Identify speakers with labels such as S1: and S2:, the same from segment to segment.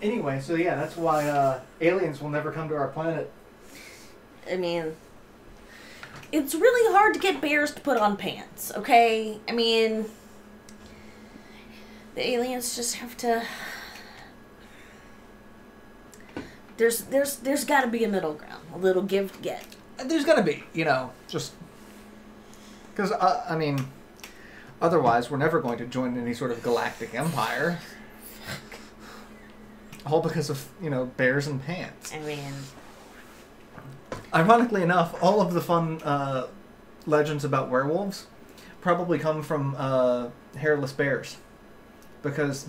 S1: Anyway, so yeah, that's why aliens will never come to our planet.
S2: I mean, it's really hard to get bears to put on pants, okay? I mean, the aliens just have to... There's got to be a middle ground, a little give to get.
S1: There's got to be, you know, just... Because, I mean, otherwise we're never going to join any sort of galactic empire. All because of, you know, bears and pants.
S2: I mean...
S1: Ironically enough, all of the fun legends about werewolves probably come from hairless bears. Because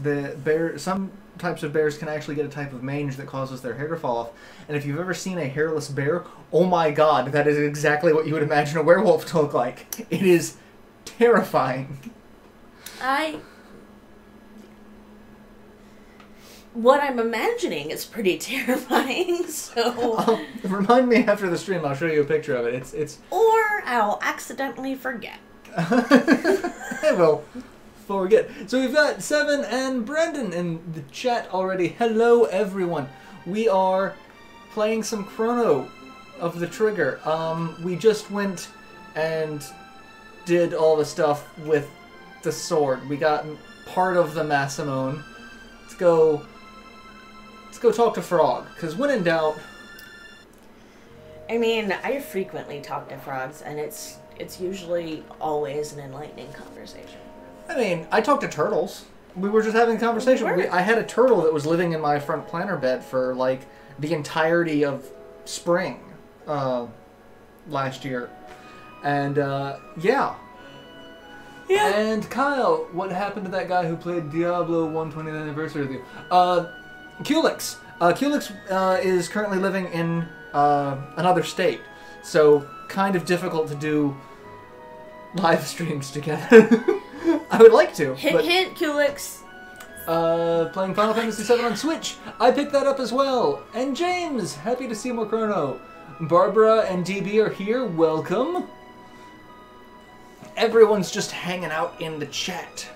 S1: some types of bears can actually get a type of mange that causes their hair to fall off. And if you've ever seen a hairless bear, oh my god, that is exactly what you would imagine a werewolf to look like. It is terrifying.
S2: What I'm imagining is pretty terrifying, so...
S1: Remind me after the stream, I'll show you a picture of it. It's...
S2: Or I'll accidentally forget.
S1: I will forget. So we've got Seven and Brendan in the chat already. Hello, everyone. We are playing some Chrono of the Trigger. We just went and did all the stuff with the sword. We got part of the Masamone. Let's go talk to Frog, because when in doubt...
S2: I mean, I frequently talk to frogs, and it's usually always an enlightening conversation.
S1: I mean, I talk to turtles. We were just having a conversation. I had a turtle that was living in my front planter bed for, like, the entirety of spring last year. And, yeah. Yeah. And Kyle, what happened to that guy who played Diablo 120th anniversary with you? Kulix. Kulix is currently living in another state, so kind of difficult to do live streams together. I would like to.
S2: Hint, Kulix.
S1: Playing Final Fantasy VII on Switch. I picked that up as well. And James, happy to see more Chrono. Barbara and DB are here. Welcome. Everyone's just hanging out in the chat.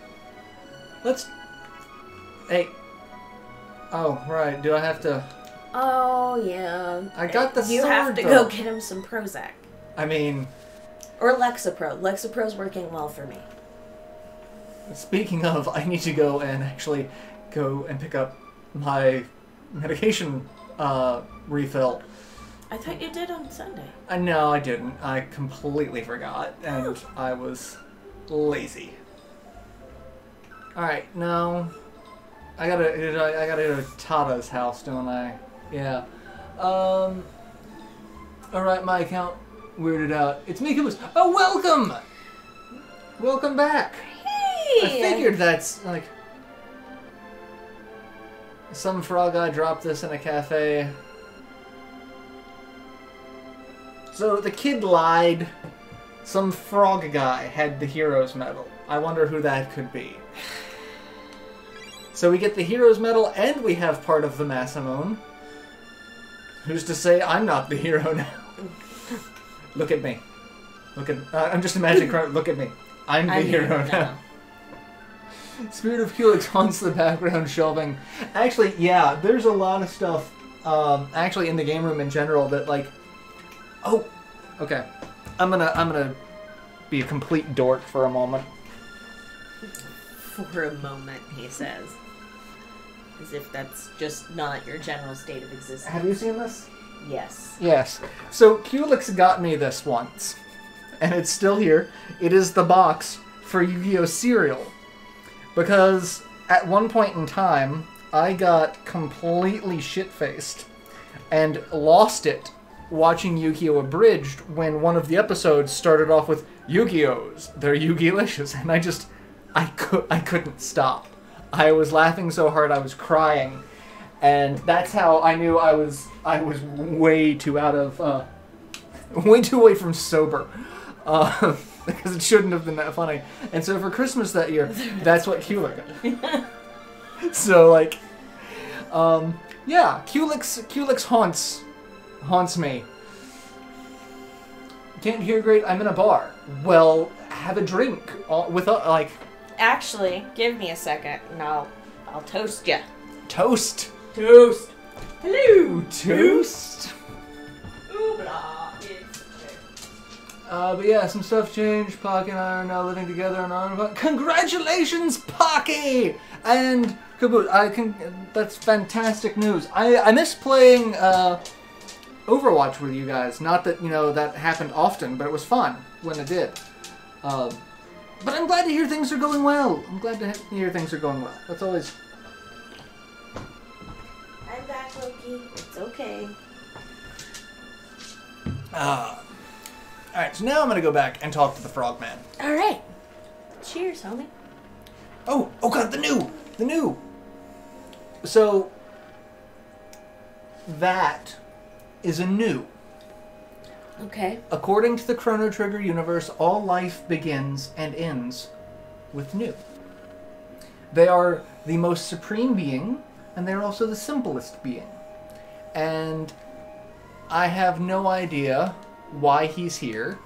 S1: Hey. Oh, right. Do I have to...
S2: Oh, yeah.
S1: I got the sword,
S2: You have to go get him some Prozac.
S1: I mean...
S2: Or Lexapro. Lexapro's working well for me.
S1: Speaking of, I need to go and actually go and pick up my medication refill.
S2: I thought you did on Sunday.
S1: No, I didn't. I completely forgot, and I was lazy. Alright, no... I gotta go to Tata's house, don't I? Yeah. Alright, my account weirded out. It's me, Kumus. Oh, welcome! Welcome back.
S2: Hey!
S1: I figured that's, like... Some frog guy dropped this in a cafe. So, the kid lied. Some frog guy had the hero's medal. I wonder who that could be. So we get the Hero's Medal, and we have part of the Masamone. Who's to say I'm not the hero now? Look at me. I'm just imagining, look at me. I'm the hero now. Spirit of Helix haunts the background shelving. Actually, yeah, there's a lot of stuff, actually in the game room in general that, like... Oh, okay. I'm gonna be a complete dork for a moment.
S2: For a moment, he says. As if that's just not your general state of existence.
S1: Have you seen this?
S2: Yes.
S1: Yes. So, Kulix got me this once. And it's still here. It is the box for Yu-Gi-Oh! Cereal. Because at one point in time, I got completely shit-faced and lost it watching Yu-Gi-Oh! Abridged when one of the episodes started off with Yu-Gi-Ohs. They're Yu-Gi-licious. And I couldn't stop. I was laughing so hard I was crying, and that's how I knew I was way too out of, way too away from sober, because it shouldn't have been that funny. And so for Christmas that year, that's what Kulix got. So like, yeah, Kulix haunts me. Can't hear great. I'm in a bar. Well, have a drink with like.
S2: Actually, give me a second, and I'll toast ya.
S1: Toast?
S2: Toast. Hello.
S1: Toast.
S2: Oobla. It's
S1: But yeah, some stuff changed. Pocky and I are now living together on Congratulations, Pocky! And Kaboot, that's fantastic news. I miss playing Overwatch with you guys. Not that, that happened often, but it was fun when it did. But I'm glad to hear things are going well. I'm glad to hear things are going well. That's always...
S2: I'm back, Loki. It's okay.
S1: Alright, so now I'm gonna go back and talk to the Frogman.
S2: Alright. Cheers, homie.
S1: Oh god, the new! So, that is a new.
S2: Okay.
S1: According to the Chrono Trigger universe, all life begins and ends with new. They are the most supreme being, and they're also the simplest being. And I have no idea why he's here,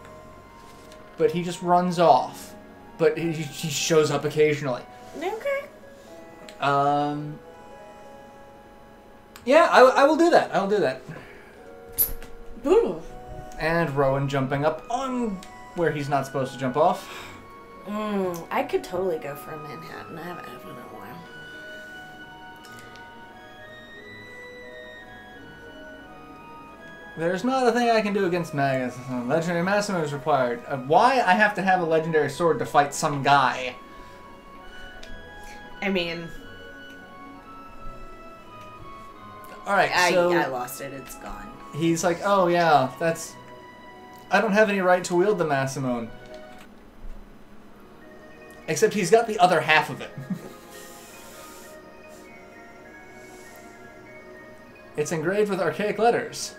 S1: but he just runs off. But he shows up occasionally.
S2: Okay.
S1: Yeah, I will do that. I will do that.
S2: Boo.
S1: And Rowan jumping up on where he's not supposed to jump off.
S2: I could totally go for a Manhattan. I haven't had one in a while.
S1: There's not a thing I can do against Magus. Legendary Massimo is required. Why I have to have a legendary sword to fight some guy?
S2: I mean...
S1: Alright, so...
S2: I lost it. It's gone.
S1: He's like, oh yeah, that's... I don't have any right to wield the Massimone. Except he's got the other half of it. It's engraved with archaic letters.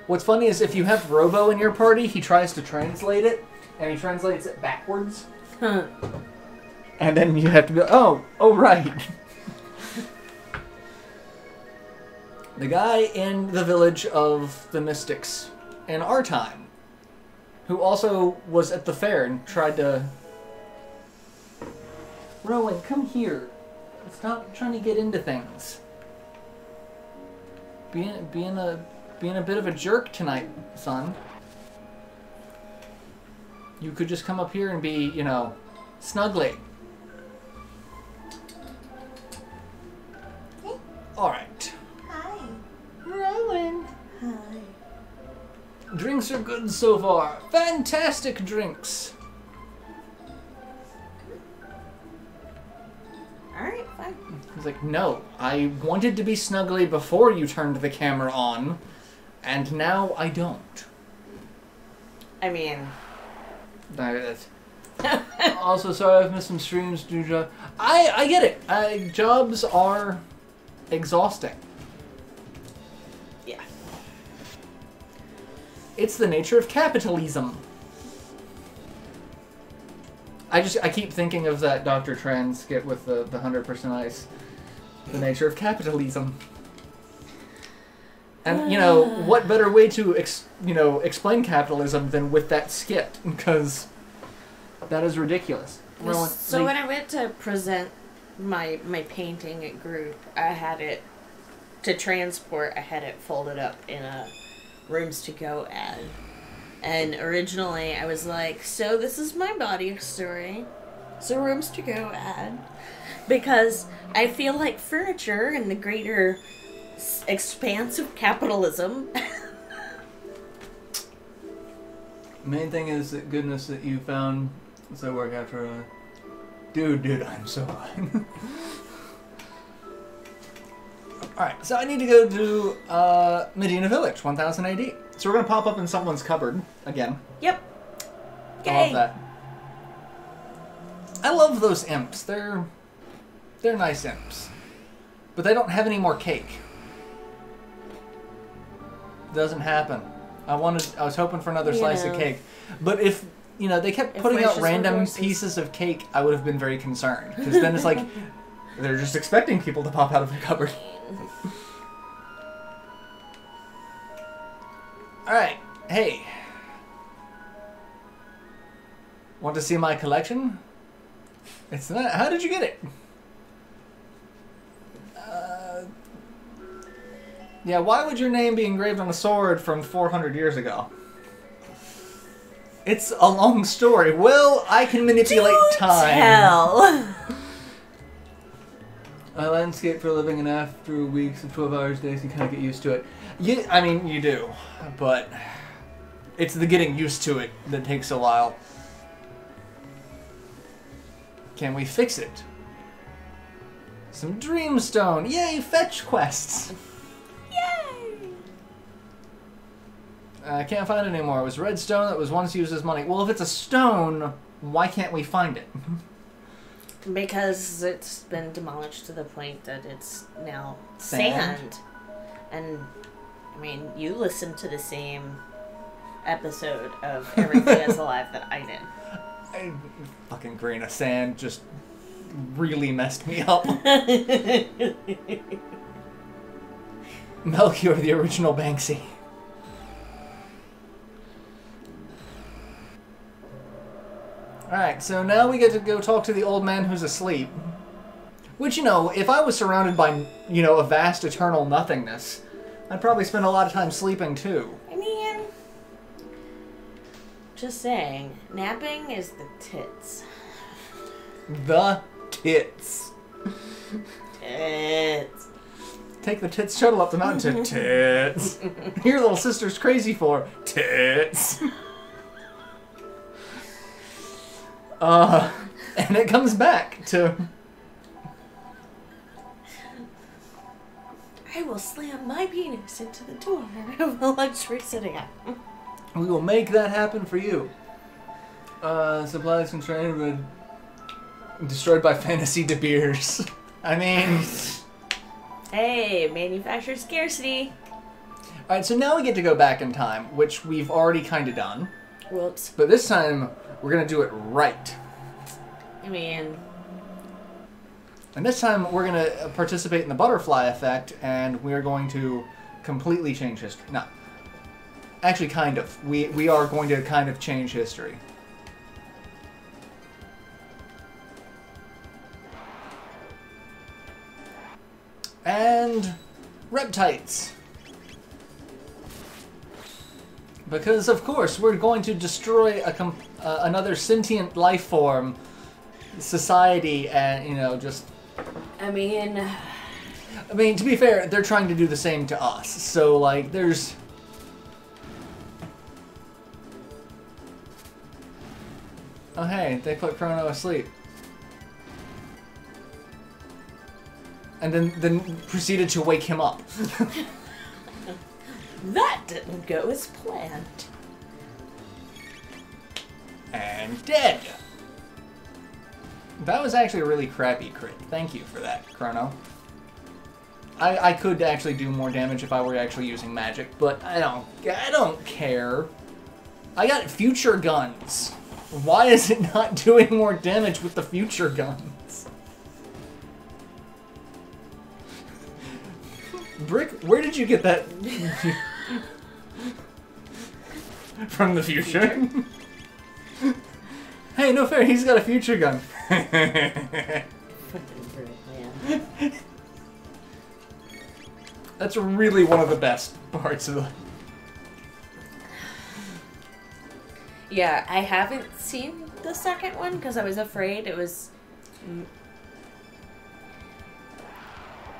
S1: What's funny is if you have Robo in your party, he tries to translate it, and he translates it backwards.
S2: Huh.
S1: And then you have to be like, oh right. The guy in the village of the Mystics in our time, who also was at the fair and tried to... Rowan, come here. Stop trying to get into things. Being a bit of a jerk tonight, son. You could just come up here and be, snuggly. Alright.
S2: Hi.
S1: Rowan.
S2: Hi.
S1: Drinks are good so far. Fantastic drinks.
S2: Alright, fine.
S1: He's like, no, I wanted to be snuggly before you turned the camera on, and now I don't.
S2: I mean...
S1: Also, sorry I've missed some streams. I get it. Jobs are exhausting.
S2: Yeah.
S1: It's the nature of capitalism. I keep thinking of that Dr. Tran skit with the 100% ice. The nature of capitalism. And, what better way to, explain capitalism than with that skit? Because that is ridiculous.
S2: So when I went to present my painting at group, I had it, to transport, I had it folded up in a rooms to go ad. And originally I was like, so this is my body story. So rooms to go ad. Because I feel like furniture in the greater expanse of capitalism.
S1: Main thing is that goodness that you found as I work after a... Dude, I'm so high. Alright, so I need to go to Medina Village, 1000 AD. So we're going to pop up in someone's cupboard again.
S2: Yep.
S1: Yay. I love that. I love those imps. They're nice imps. But they don't have any more cake. Doesn't happen. I was hoping for another slice of cake. But if, they kept putting out random pieces of cake, I would have been very concerned. Because then it's like, they're just expecting people to pop out of the cupboard. Alright, hey. Want to see my collection? It's not. How did you get it? Yeah, why would your name be engraved on a sword from 400 years ago? It's a long story. Well, I can manipulate time.
S2: Tell.
S1: I landscape for a living, and after weeks of 12 hours days, you kind of get used to it. I mean, you do, but it's the getting used to it that takes a while. Can we fix it? Some Dreamstone! Yay, fetch quests!
S2: Yay!
S1: I can't find it anymore. It was redstone that was once used as money. Well, if it's a stone, why can't we find it?
S2: Because it's been demolished to the point that it's now sand. And, I mean, you listened to the same episode of Everything That's Alive that I did.
S1: Fucking grain of sand just really messed me up. Melchior, the original Banksy. Alright, so now we get to go talk to the old man who's asleep. Which, you know, if I was surrounded by, you know, a vast eternal nothingness, I'd probably spend a lot of time sleeping too.
S2: I mean, just saying, napping is the tits.
S1: The tits.
S2: Tits.
S1: Take the tits shuttle up the mountain to tits. Your little sister's crazy for tits. And it comes back to...
S2: I will slam my penis into the door of the luxury sitting at.
S1: We will make that happen for you. Supplies constrained but destroyed by fantasy De Beers. I mean...
S2: Hey, manufacturer scarcity.
S1: Alright, so now we get to go back in time, which we've already kind of done.
S2: Whoops.
S1: But this time, we're going to do it right.
S2: I mean...
S1: And this time, we're going to participate in the butterfly effect, and we're going to completely change history. No. Actually, kind of. We are going to kind of change history. And... reptites. Because, of course, we're going to destroy another sentient life form, society, and, you know, just...
S2: I mean,
S1: to be fair, they're trying to do the same to us. So, like, there's... Oh, hey, they put Chrono asleep. And then proceeded to wake him up.
S2: that didn't go as planned.
S1: And dead. That was actually a really crappy crit. Thank you for that, Chrono. I could actually do more damage if I were actually using magic, but I don't care. I got future guns. Why is it not doing more damage with the future guns? Brick, where did you get that? From the future? Hey, no fair, he's got a future gun. That's really one of the best parts of the...
S2: Yeah, I haven't seen the second one because I was afraid it was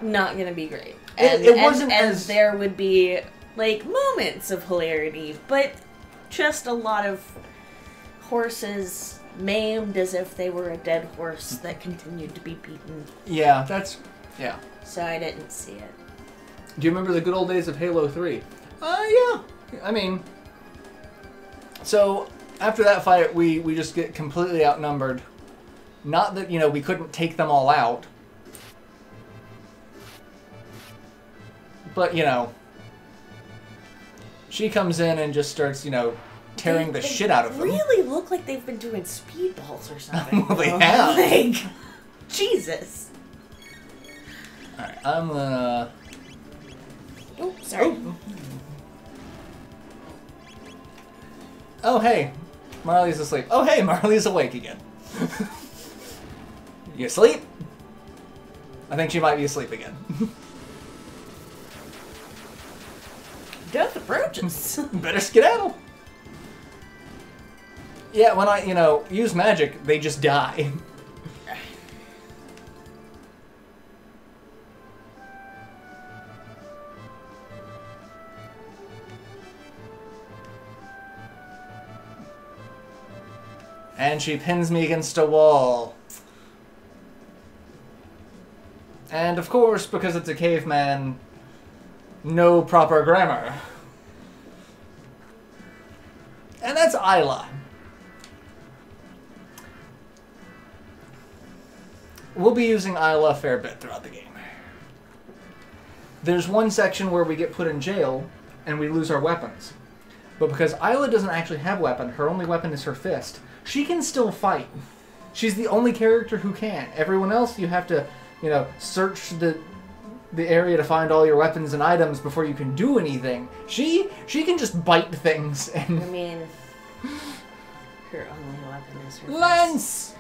S2: not going to be great. And,
S1: it wasn't
S2: and
S1: as...
S2: there would be, like, moments of hilarity, but just a lot of horses maimed as if they were a dead horse that continued to be beaten.
S1: Yeah, that's... yeah.
S2: So I didn't see it.
S1: Do you remember the good old days of Halo 3? Yeah. I mean... So, after that fight, we just get completely outnumbered. Not that, you know, we couldn't take them all out. But, you know... She comes in and just starts, you know, tearing the shit out of them.
S2: They really look like they've been doing speedballs or something.
S1: Well, they have.
S2: Like, Jesus.
S1: Alright, I'm gonna...
S2: Oh, sorry.
S1: Oh, hey. Marley's asleep. Oh, hey, Marley's awake again. You asleep? I think she might be asleep again.
S2: Death approaches.
S1: Better skedaddle. Yeah, when I, use magic, they just die. And she pins me against a wall. And of course, because it's a caveman, no proper grammar. And that's Isla. We'll be using Isla a fair bit throughout the game. There's one section where we get put in jail and we lose our weapons. But because Isla doesn't actually have a weapon, her only weapon is her fist, she can still fight. She's the only character who can. Everyone else, you have to, search the area to find all your weapons and items before you can do anything. She can just bite things. And
S2: I mean, her only weapon is her
S1: Lance!
S2: fist.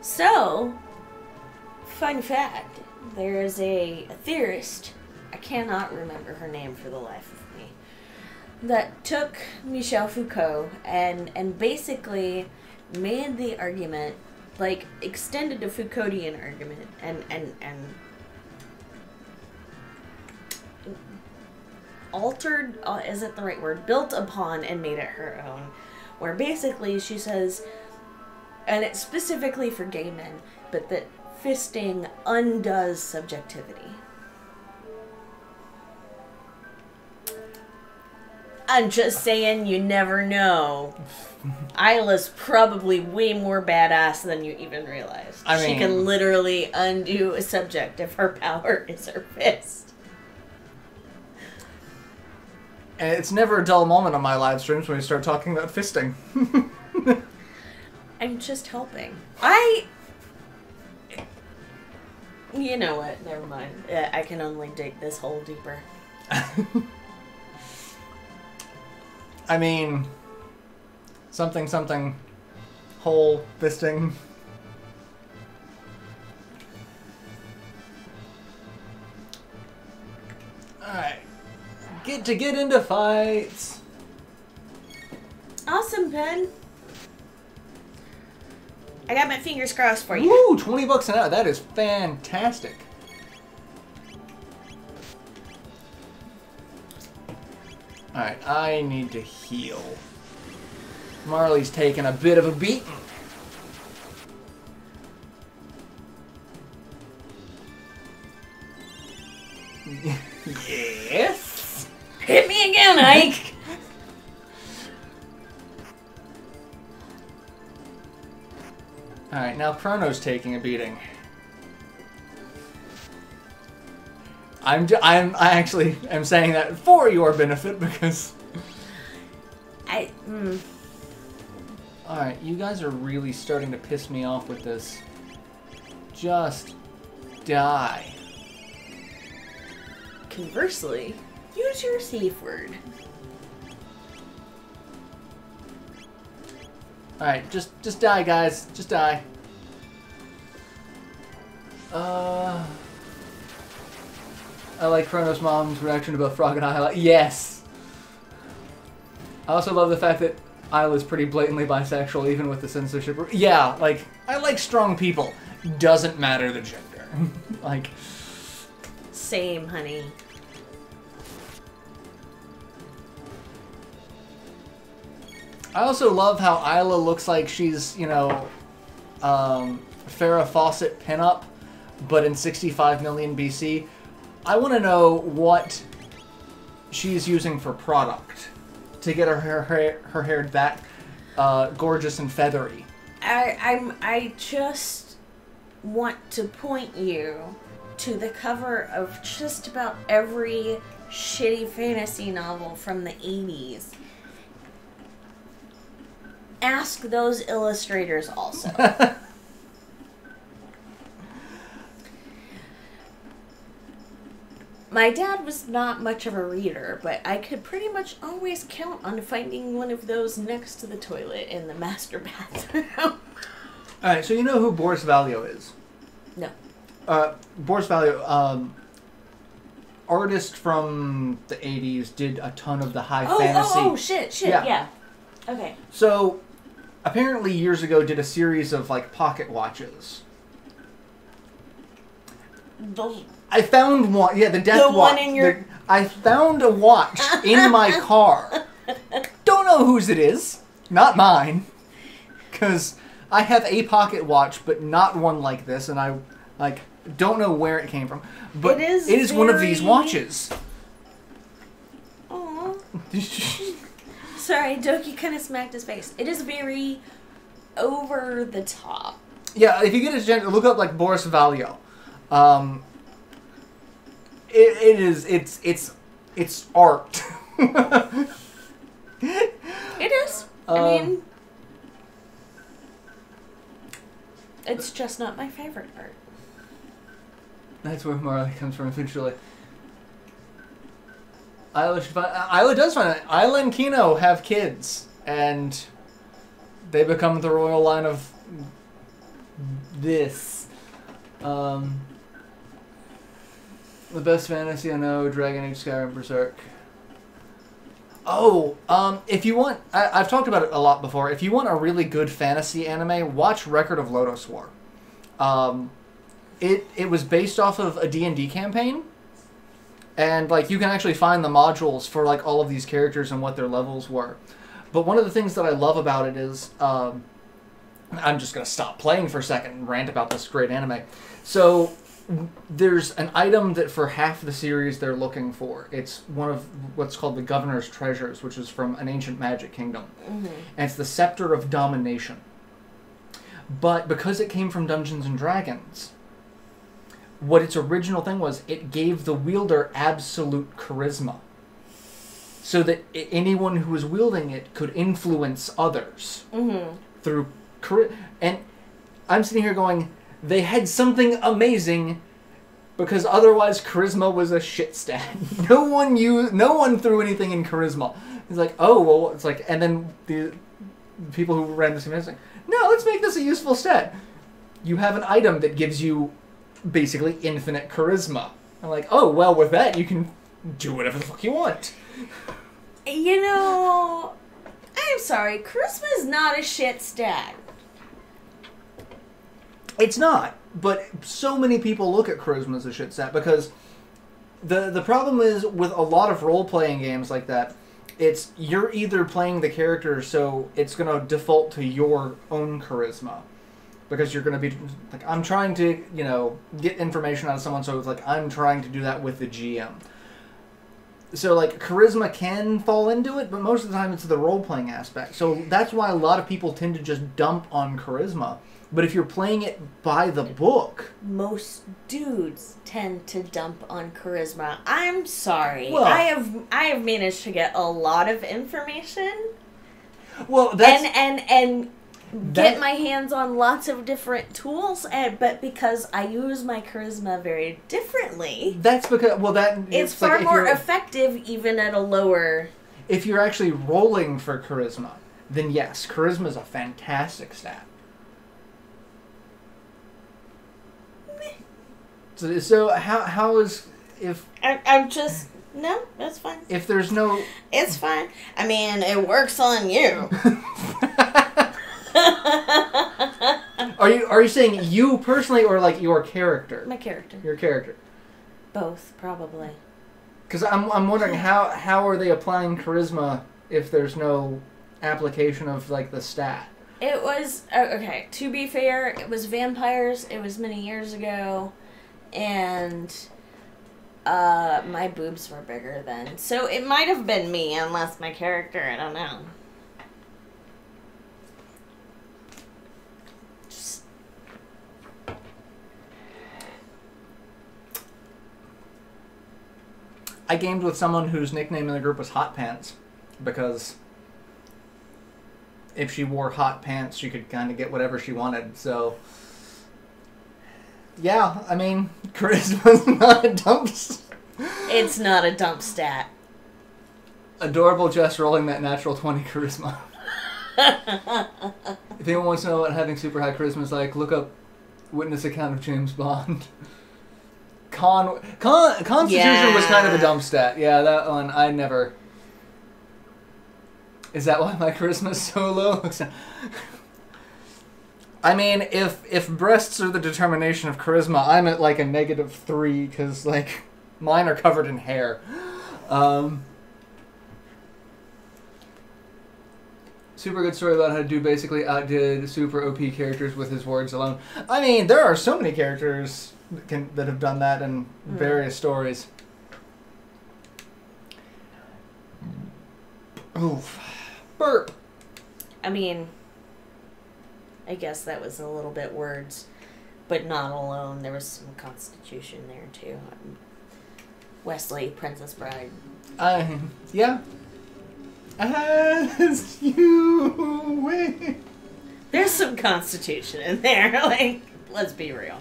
S2: So, fun fact, there is a theorist, I cannot remember her name for the life of me, that took Michel Foucault and basically made the argument, like, extended the Foucauldian argument and altered, is it the right word, built upon and made it her own, where basically she says, and it's specifically for gay men, but that fisting undoes subjectivity. I'm just saying, you never know. Isla's probably way more badass than you even realize.
S1: I mean,
S2: she can literally undo a subject if her power is her fist.
S1: And it's never a dull moment on my live streams when we start talking about fisting.
S2: I'm just helping. You know what? Never mind. I can only dig this hole deeper.
S1: I mean, something, hole, fisting. Alright. Get into fights.
S2: Awesome, Ben. I got my fingers crossed for you.
S1: Woo! $20 an hour. That is fantastic. Alright, I need to heal. Marley's taking a bit of a beating. Yes?
S2: Hit me again, Ike!
S1: Alright, now Chrono's taking a beating. I actually am saying that for your benefit because... Alright, you guys are really starting to piss me off with this. Just die.
S2: Conversely, use your safe word.
S1: Alright, just die, guys. Just die. I like Chrono's mom's reaction to both Frog and Isla. Yes! I also love the fact that Isla's pretty blatantly bisexual, even with the censorship. Yeah, like, I like strong people. Doesn't matter the gender. Like...
S2: Same, honey.
S1: I also love how Isla looks like she's, Farrah Fawcett pinup, but in 65 million BC. I want to know what she's using for product to get her hair that gorgeous and feathery.
S2: I just want to point you to the cover of just about every shitty fantasy novel from the 80s. Ask those illustrators also. My dad was not much of a reader, but I could pretty much always count on finding one of those next to the toilet in the master bathroom.
S1: Alright, so you know who Boris Vallejo is?
S2: No.
S1: Boris Vallejo, artist from the 80s did a ton of the high fantasy.
S2: Oh, shit, yeah. Okay.
S1: So, apparently years ago did a series of, like, pocket watches. I found one. Yeah, the death watch.
S2: One in your...
S1: I found a watch in my car. Don't know whose it is. Not mine. Because I have a pocket watch, but not one like this, and I, like, don't know where it came from. But it is one of these watches.
S2: Aww. Sorry, Doki kind of smacked his face. It is very over the top.
S1: Yeah, if you get a chance, look up, like, Boris Vallejo. It's art.
S2: It is. I mean, it's just not my favorite art.
S1: That's where Marley comes from eventually. Isla does find it. Isla and Kino have kids, and they become the royal line of this. The best fantasy I know, Dragon Age, Skyrim, Berserk. Oh, if you want... I've talked about it a lot before. If you want a really good fantasy anime, watch Record of Lodoss War. It was based off of a D&D campaign. And, like, you can actually find the modules for, like, all of these characters and what their levels were. But one of the things that I love about it is... I'm just going to stop playing for a second and rant about this great anime. So... there's an item that for half the series they're looking for. It's one of what's called the Governor's Treasures, which is from an ancient magic kingdom. Mm-hmm. And it's the Scepter of Domination. But because it came from Dungeons & Dragons, what its original thing was, it gave the wielder absolute charisma. So that anyone who was wielding it could influence others through charisma. And I'm sitting here going... they had something amazing, because otherwise charisma was a shit stat. No one threw anything in charisma. It's like, oh well, it's like, and then the people who ran this game like, no, let's make this a useful stat. You have an item that gives you basically infinite charisma. I'm like, oh well, with that you can do whatever the fuck you want.
S2: You know, I'm sorry, charisma is not a shit stat.
S1: It's not, but so many people look at charisma as a shit stat because the problem is with a lot of role-playing games like that, it's you're either playing the character so it's going to default to your own charisma because you're going to be like, I'm trying to, you know, get information out of someone, so it's like I'm trying to do that with the GM. So, like, charisma can fall into it, but most of the time it's the role-playing aspect. So that's why a lot of people tend to just dump on charisma. But if you're playing it by the book... most
S2: dudes tend to dump on charisma. I'm sorry.
S1: Well,
S2: I have managed to get a lot of information.
S1: Well, that's...
S2: And get my hands on lots of different tools, but because I use my charisma very differently... that's because... well, that... it's far like more effective even at a lower...
S1: if you're actually rolling for charisma, then yes, charisma is a fantastic stat. So how is if
S2: I'm just no, that's fine.
S1: If there's no,
S2: it's fine. I mean, it works on you.
S1: Are you saying you personally or like your character?
S2: My character.
S1: Your character.
S2: Both, probably.
S1: Because I'm wondering how are they applying charisma if there's no application of like the stat?
S2: It was okay. To be fair, it was vampires. It was many years ago. And my boobs were bigger then. So it might have been me, unless my character, I don't know. Just...
S1: I gamed with someone whose nickname in the group was Hot Pants, because if she wore hot pants, she could kind of get whatever she wanted, so... yeah, I mean, charisma's not a dump stat.
S2: It's not a dump stat.
S1: Adorable Jess rolling that natural 20 charisma. If anyone wants to know what having super high charisma is like, look up Witness Account of James Bond. Constitution was kind of a dumb stat. Yeah, that one I never. Is that why my charisma's so low? I mean, if breasts are the determination of charisma, I'm at like a -3 because like mine are covered in hair. Super good story about how Dude basically outdid super OP characters with his words alone. I mean, there are so many characters that have done that in various stories. Oof. Burp.
S2: I mean, I guess that was a little bit words, but not alone. There was some Constitution there, too. Wesley, Princess Bride.
S1: Yeah. As you wish.
S2: There's some Constitution in there. Like, let's be real.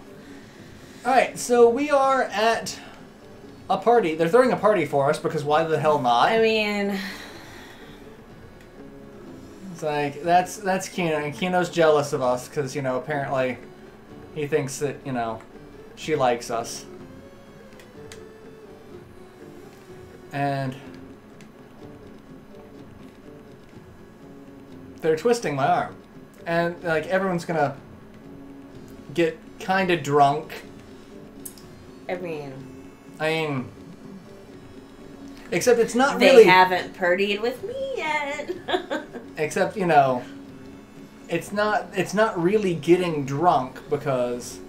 S1: Alright, so we are at a party. They're throwing a party for us because why the hell not?
S2: I mean,
S1: it's like, that's Kino. And Kino's jealous of us because, you know, apparently he thinks that, you know, she likes us. And they're twisting my arm. And, like, everyone's gonna get kind of drunk.
S2: I mean,
S1: except it's not really...
S2: They haven't partied with me yet.
S1: Except, you know, it's not really getting drunk because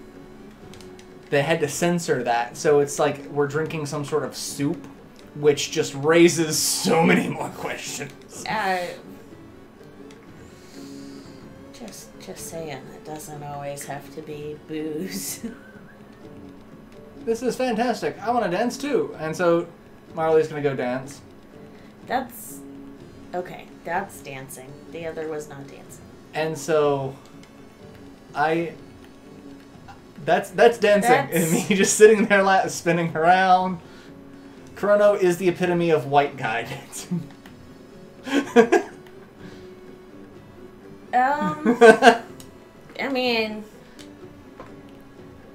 S1: they had to censor that. So it's like we're drinking some sort of soup, which just raises so many more questions.
S2: Just saying, it doesn't always have to be booze.
S1: This is fantastic. I want to dance too. And so Marley's going to go dance.
S2: That's... Okay, that's dancing. The other was not dancing.
S1: And so that's dancing. And me just sitting there spinning around. Chrono is the epitome of white guy dancing.
S2: I mean,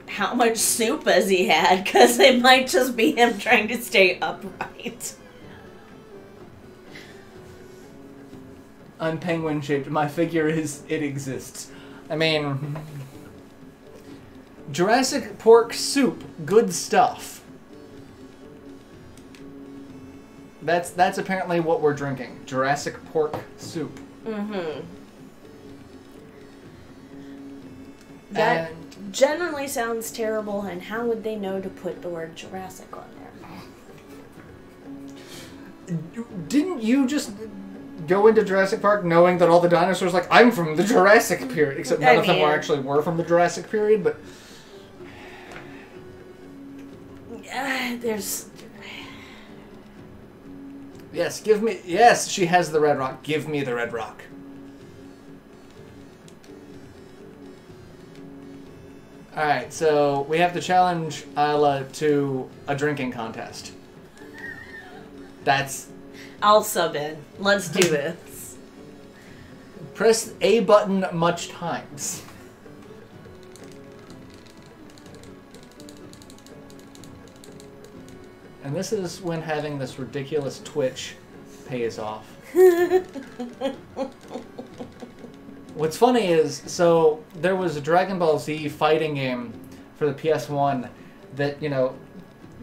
S2: how much soup has he had? Because it might just be him trying to stay upright.
S1: I'm penguin shaped. My figure it exists. I mean, Jurassic pork soup, good stuff. That's apparently what we're drinking. Jurassic pork soup.
S2: Mm-hmm. That generally sounds terrible, and how would they know to put the word Jurassic on there?
S1: Didn't you just go into Jurassic Park knowing that all the dinosaurs, like, I'm from the Jurassic period, except none of them were from the Jurassic period, but...
S2: There's...
S1: Yes, give me... Yes, she has the red rock. Give me the red rock. Alright, so we have to challenge Isla to a drinking contest.
S2: I'll sub in. Let's do this.
S1: Press A button much times. And this is when having this ridiculous twitch pays off. What's funny is, so there was a Dragon Ball Z fighting game for the PS1 that, you know,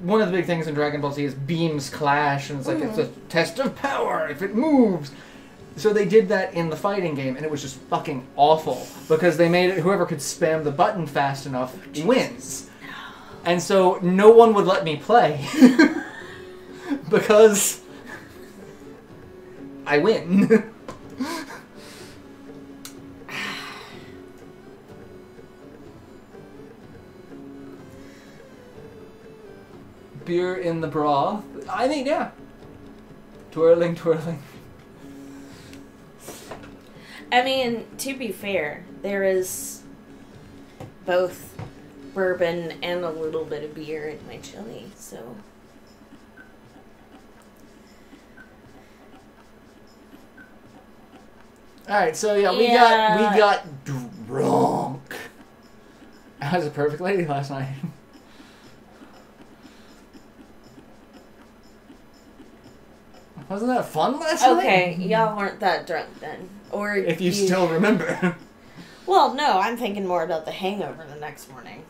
S1: one of the big things in Dragon Ball Z is beams clash, and it's like, it's a test of power if it moves. So they did that in the fighting game, and it was just fucking awful, because they made it, whoever could spam the button fast enough wins. And so no one would let me play, because I win. Beer in the broth. I mean, yeah. Twirling, twirling.
S2: I mean, to be fair, there is both bourbon and a little bit of beer in my chili, so...
S1: Alright, so yeah, we got drunk. I was a perfect lady last night. Wasn't that fun last night?
S2: Okay, y'all weren't that drunk then. Or
S1: If you still remember.
S2: Well, no, I'm thinking more about the hangover the next morning.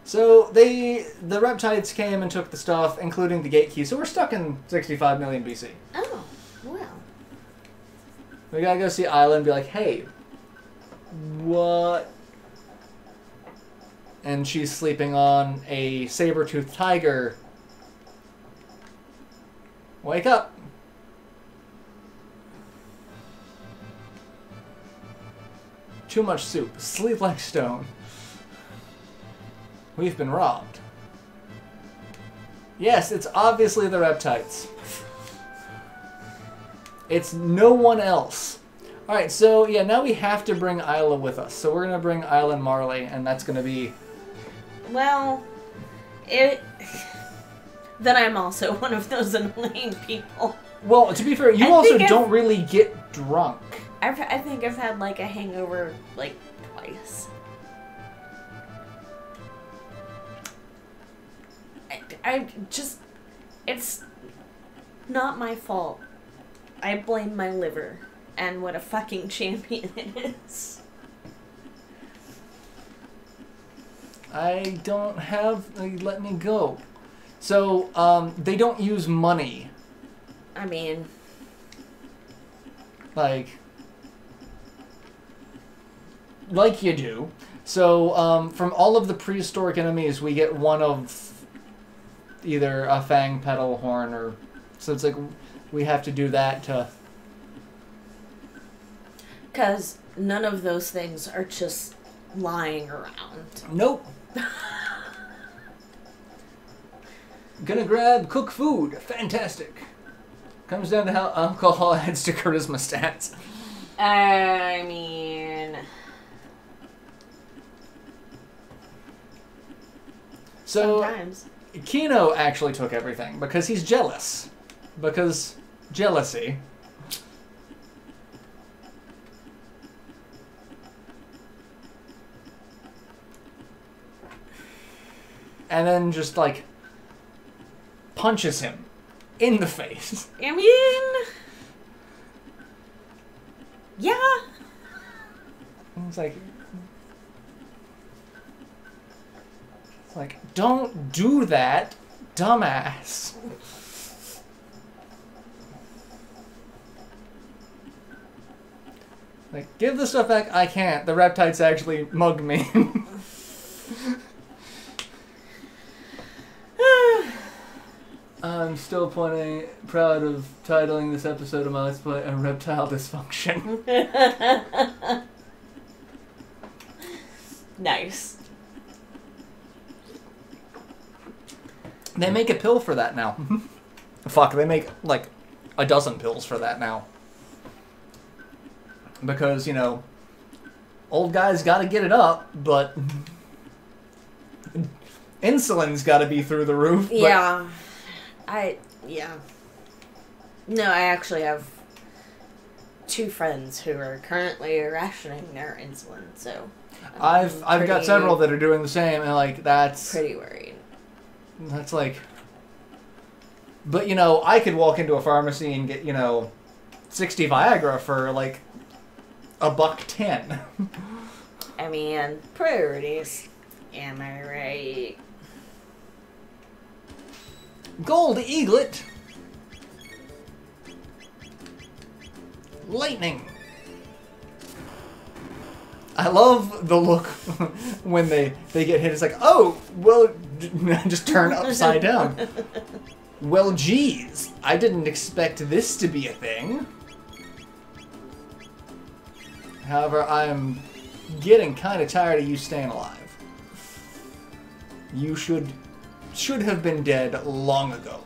S1: So the Reptides came and took the stuff, including the gate key. So we're stuck in 65 million BC.
S2: Oh, well.
S1: We gotta go see Isla and be like, hey, what? And she's sleeping on a saber-toothed tiger. Wake up. Too much soup. Sleep like stone. We've been robbed. Yes, it's obviously the Reptites. It's no one else. Alright, so yeah, now we have to bring Isla with us. So we're going to bring Isla and Marley, and that's going to be...
S2: Well, then I'm also one of those annoying people.
S1: Well, to be fair, you also don't really get drunk.
S2: I think I've had, like, a hangover, like, twice. I just... It's not my fault. I blame my liver and what a fucking champion it is.
S1: I don't have... let me go. So, they don't use money.
S2: I mean...
S1: Like you do. So, from all of the prehistoric enemies, we get one of either a fang, petal, horn, or... So it's like, we have to do that to...
S2: Because none of those things are just lying around.
S1: Nope. Gonna grab cook food. Fantastic. Comes down to how alcohol adds to charisma stats.
S2: I mean...
S1: So,
S2: sometimes.
S1: Kino actually took everything because he's jealous. Because jealousy. And then just, like, punches him in the face.
S2: I mean... Yeah.
S1: It's like, don't do that, dumbass. Like, give the stuff back. I can't. The Reptites actually mugged me. I'm still proud of titling this episode of my Let's Play a Reptile Dysfunction.
S2: Nice.
S1: They make a pill for that now. Fuck, they make, like, a dozen pills for that now. Because, you know, old guys gotta get it up, but insulin's gotta be through the roof. But...
S2: Yeah. Yeah. No, I actually have 2 friends who are currently rationing their insulin, so...
S1: I've got several that are doing the same, and, like, that's...
S2: Pretty worried.
S1: That's like... But, you know, I could walk into a pharmacy and get, you know, 60 Viagra for, like, $1.10.
S2: I mean, priorities. Am I right?
S1: Gold eaglet. Lightning. I love the look when they get hit. It's like, oh, well, just turn upside down. Well, geez, I didn't expect this to be a thing. However, I'm getting kind of tired of you staying alive. You should have been dead long ago.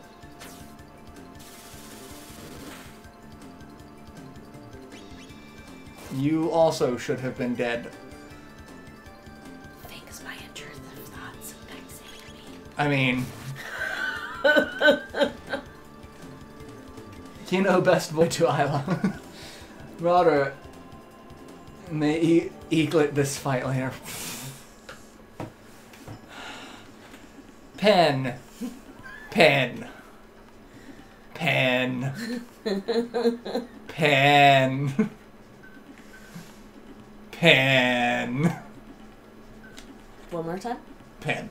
S1: You also should have been dead.
S2: Thanks, my intrusive thoughts sometimes save me.
S1: I mean... Kino best boy to Isla. Marauder may eaglet this fight later. Pen. Pen. Pen. Pen.
S2: One more time?
S1: Pen.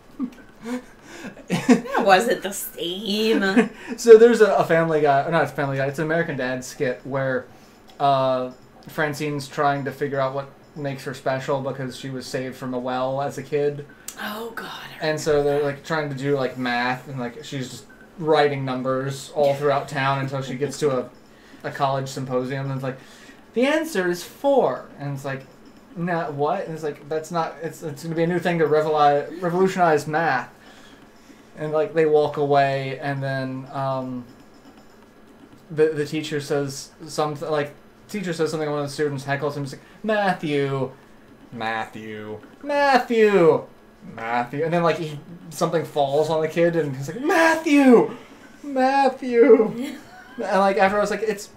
S2: Was it the same?
S1: So there's a Family Guy, or not a Family Guy, it's an American Dad skit where Francine's trying to figure out what makes her special because she was saved from a well as a kid.
S2: Oh, God.
S1: And so they're, like, trying to do, like, math, and, like, she's just writing numbers all throughout town until she gets to a college symposium, and it's like, the answer is 4. And it's like, no, what? And it's like, that's not, it's going to be a new thing to revolutionize math. And, like, they walk away, and then the teacher says something, like, teacher says something, one of the students heckles him, he's like, Matthew, Matthew, Matthew, Matthew. And then, like, something falls on the kid, and he's like, Matthew, Matthew. And, like, after I was like, he's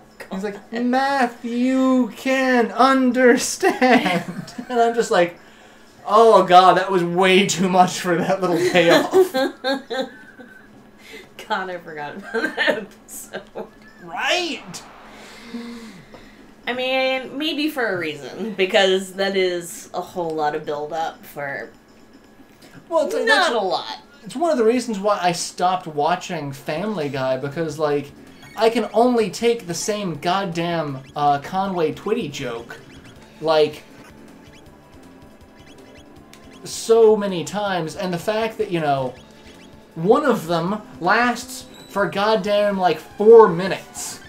S1: like, Matthew can understand. And I'm just like, oh, God, that was way too much for that little payoff.
S2: God, I forgot about that episode.
S1: Right!
S2: I mean, maybe for a reason, because that is a whole lot of build-up for not a lot.
S1: It's one of the reasons why I stopped watching Family Guy, because, like, I can only take the same goddamn Conway Twitty joke, like, so many times, and the fact that, you know, one of them lasts for goddamn, like, 4 minutes.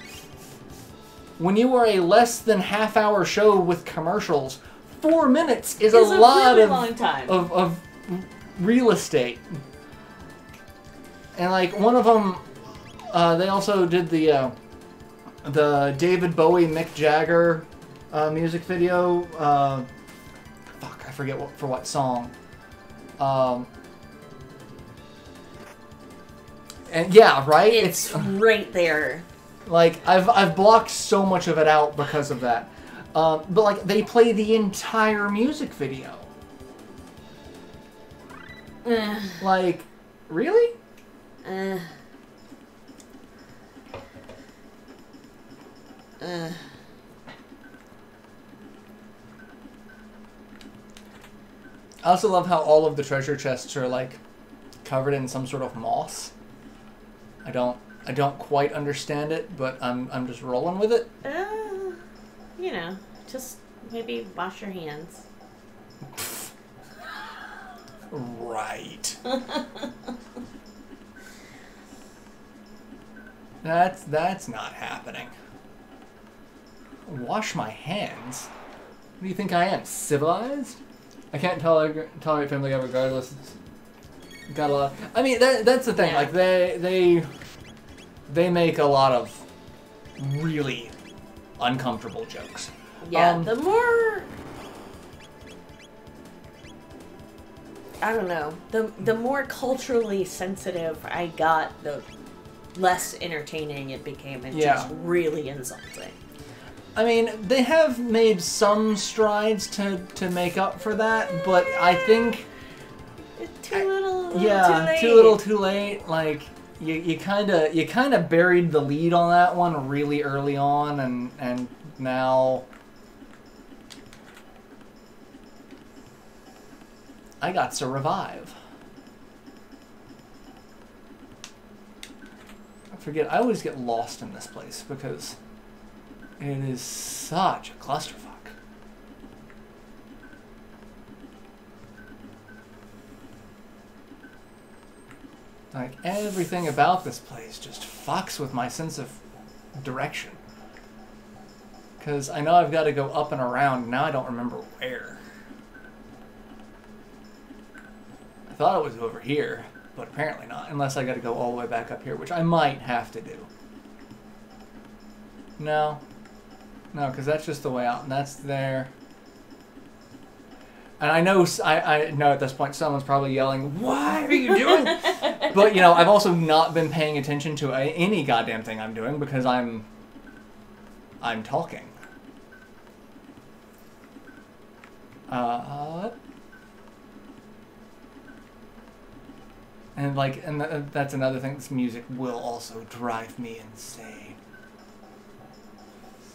S1: When you are a less than half-hour show with commercials, 4 minutes is a lot
S2: really long time.
S1: of real estate. And, like, one of them, they also did the David Bowie, Mick Jagger music video. Fuck, I forget for what song. And yeah, right?
S2: It's right there.
S1: Like, I've blocked so much of it out because of that. But, like, they play the entire music video. Like, really?
S2: I
S1: also love how all of the treasure chests are, like, covered in some sort of moss. I don't quite understand it, but I'm just rolling with it.
S2: You know, just maybe wash your hands.
S1: Right. That's not happening. Wash my hands? What do you think I am, civilized? I can't tolerate Family Guy regardless. It's got a lot. I mean, that's the thing.
S2: Yeah.
S1: Like they make a lot of really uncomfortable jokes.
S2: Yeah, the more, I don't know, the more culturally sensitive I got, the less entertaining it became, and just really insulting.
S1: I mean, they have made some strides to make up for that, but I think
S2: Too little,
S1: too little, too late. Like you kind of buried the lead on that one really early on, and now I got to revive. I always get lost in this place because it is such a clusterfuck. Like, everything about this place just fucks with my sense of direction. Because I know I've got to go up and around, now I don't remember where. I thought it was over here, but apparently not, unless I got to go all the way back up here, which I might have to do. No, because that's just the way out, and that's there. And I know at this point someone's probably yelling, "What are you doing?" But, you know, I've also not been paying attention to any goddamn thing I'm doing because I'm talking. And like, that's another thing. This music will also drive me insane.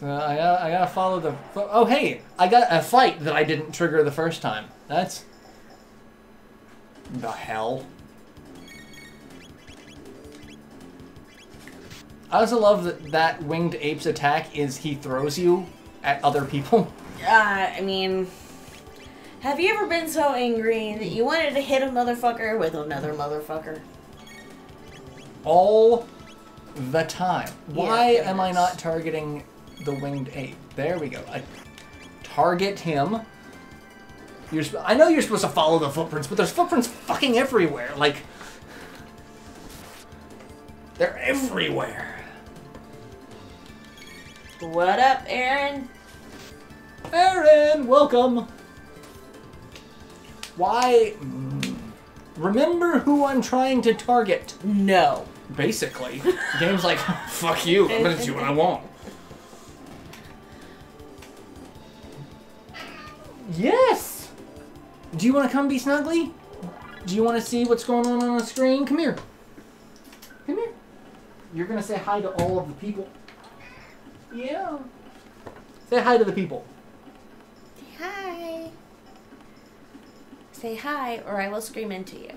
S1: So I gotta follow the. Oh hey, I got a fight that I didn't trigger the first time. That's the hell. I also love that winged ape's attack is he throws you at other people.
S2: I mean, have you ever been so angry that you wanted to hit a motherfucker with another motherfucker?
S1: All the time. Why
S2: Yeah,
S1: am I not targeting the winged ape? There we go. I target him. I know you're supposed to follow the footprints, but there's footprints fucking everywhere. Like, they're everywhere.
S2: What up, Aaron?
S1: Aaron, welcome. Why? Remember who I'm trying to target.
S2: No.
S1: Basically. The game's like, fuck you, I'm gonna do what I want. Yes! Do you want to come be snuggly? Do you want to see what's going on the screen? Come here. Come here. You're gonna say hi to all of the people. Yeah. Say hi to the people.
S2: Hi. Say hi, or I will scream into you.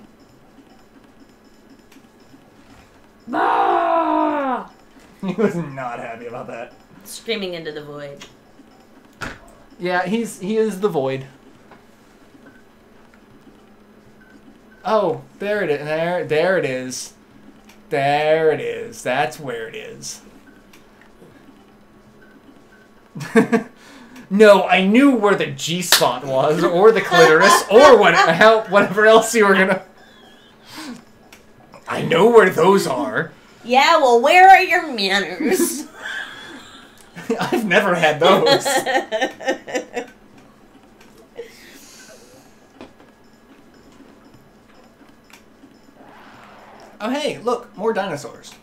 S2: Ah!
S1: He was not happy about that.
S2: Screaming into the void.
S1: Yeah, he is the void. Oh, there it is. There it is. There it is. That's where it is. No, I knew where the G spot was, or the clitoris, or whatever else you were gonna. I know where those are.
S2: Yeah, well, where are your manners?
S1: I've never had those. Oh, hey, look, more dinosaurs.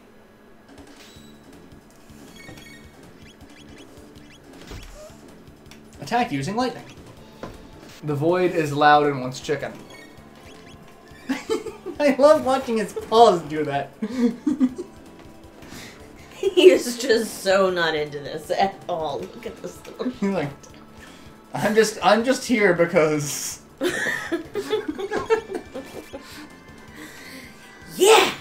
S1: Attack using lightning. The void is loud and wants chicken. I love watching his paws do that.
S2: He is just so not into this at all. Look at this little...
S1: He's like, I'm just here because...
S2: Yeah!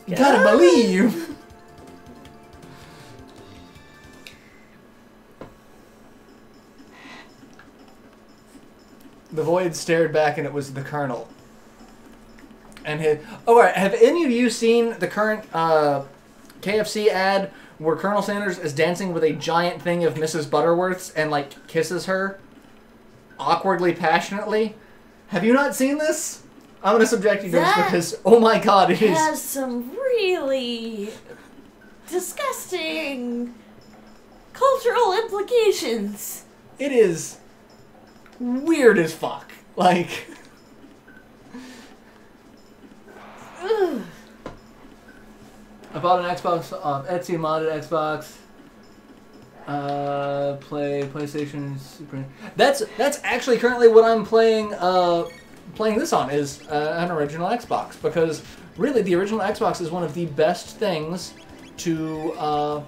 S1: You gotta believe! The void stared back and it was the Colonel. And alright, have any of you seen the current KFC ad where Colonel Sanders is dancing with a giant thing of Mrs. Butterworth's and like kisses her? Awkwardly, passionately? Have you not seen this? I'm gonna subject you to this because, oh my god, it
S2: has some really disgusting cultural implications.
S1: It is weird as fuck. Like...
S2: Ugh.
S1: I bought an Xbox off Etsy, modded Xbox. PlayStation Super. That's actually currently what I'm playing. Playing this on is an original Xbox, because really the original Xbox is one of the best things to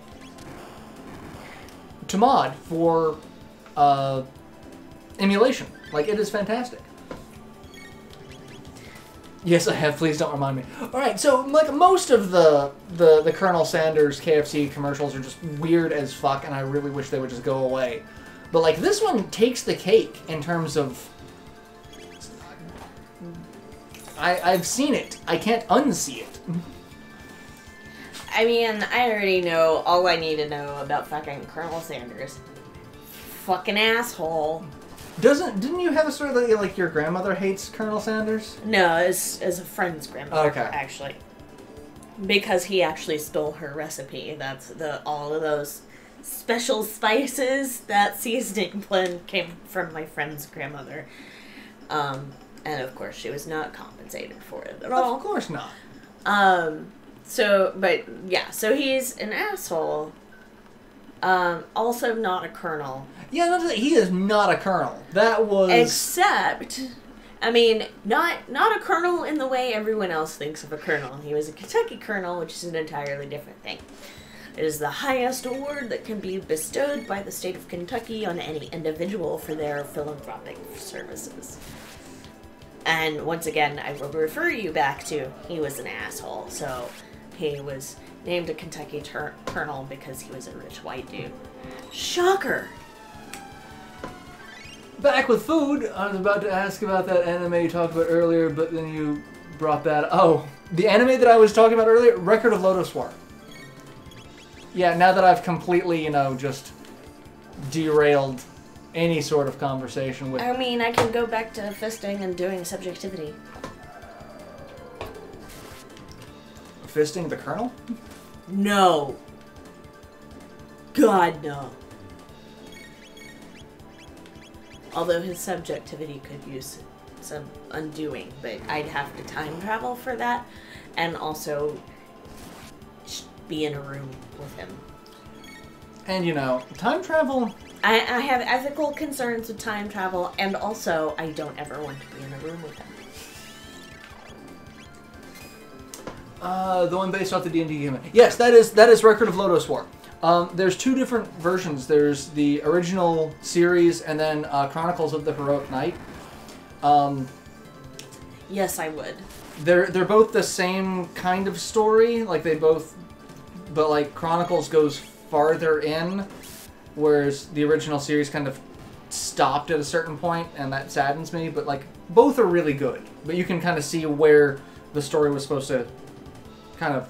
S1: mod for emulation. Like, it is fantastic. Yes, I have. Please don't remind me. All right, so like most of the Colonel Sanders KFC commercials are just weird as fuck, and I really wish they would just go away. But like this one takes the cake in terms of I've seen it. I can't unsee it.
S2: I mean, I already know all I need to know about fucking Colonel Sanders. Fucking asshole.
S1: Didn't you have a story that like your grandmother hates Colonel Sanders?
S2: No, as a friend's grandmother,
S1: okay.
S2: Actually. Because he actually stole her recipe. That's all of those special spices, that seasoning blend came from my friend's grandmother. And of course she was not compensated for it at all.
S1: Of course not.
S2: So he's an asshole. Also not a colonel.
S1: Yeah, he is not a colonel. That was...
S2: Except, I mean, not a colonel in the way everyone else thinks of a colonel. He was a Kentucky colonel, which is an entirely different thing. It is the highest award that can be bestowed by the state of Kentucky on any individual for their philanthropic services. And once again, I will refer you back to, he was an asshole, so he was named a Kentucky colonel because he was a rich white dude. Shocker!
S1: Back with food, I was about to ask about that anime you talked about earlier, but then you brought that... Oh, the anime that I was talking about earlier, Record of Lodoss War. Yeah, now that I've completely, you know, just derailed any sort of conversation with...
S2: I mean, I can go back to fisting and doing subjectivity.
S1: Fisting the colonel?
S2: No. God, no. Although his subjectivity could use some undoing, but I'd have to time travel for that, and also be in a room with him.
S1: And, you know, time travel...
S2: I have ethical concerns with time travel, and also I don't ever want to be in a room with him.
S1: The one based off the D&D game. Yes, that is Record of Lodoss War. There's two different versions. There's the original series, and then Chronicles of the Heroic Knight.
S2: Yes, I would.
S1: They're both the same kind of story. Like, they both... But, like, Chronicles goes farther in, whereas the original series kind of stopped at a certain point, and that saddens me. But, like, both are really good. But you can kind of see where the story was supposed to kind of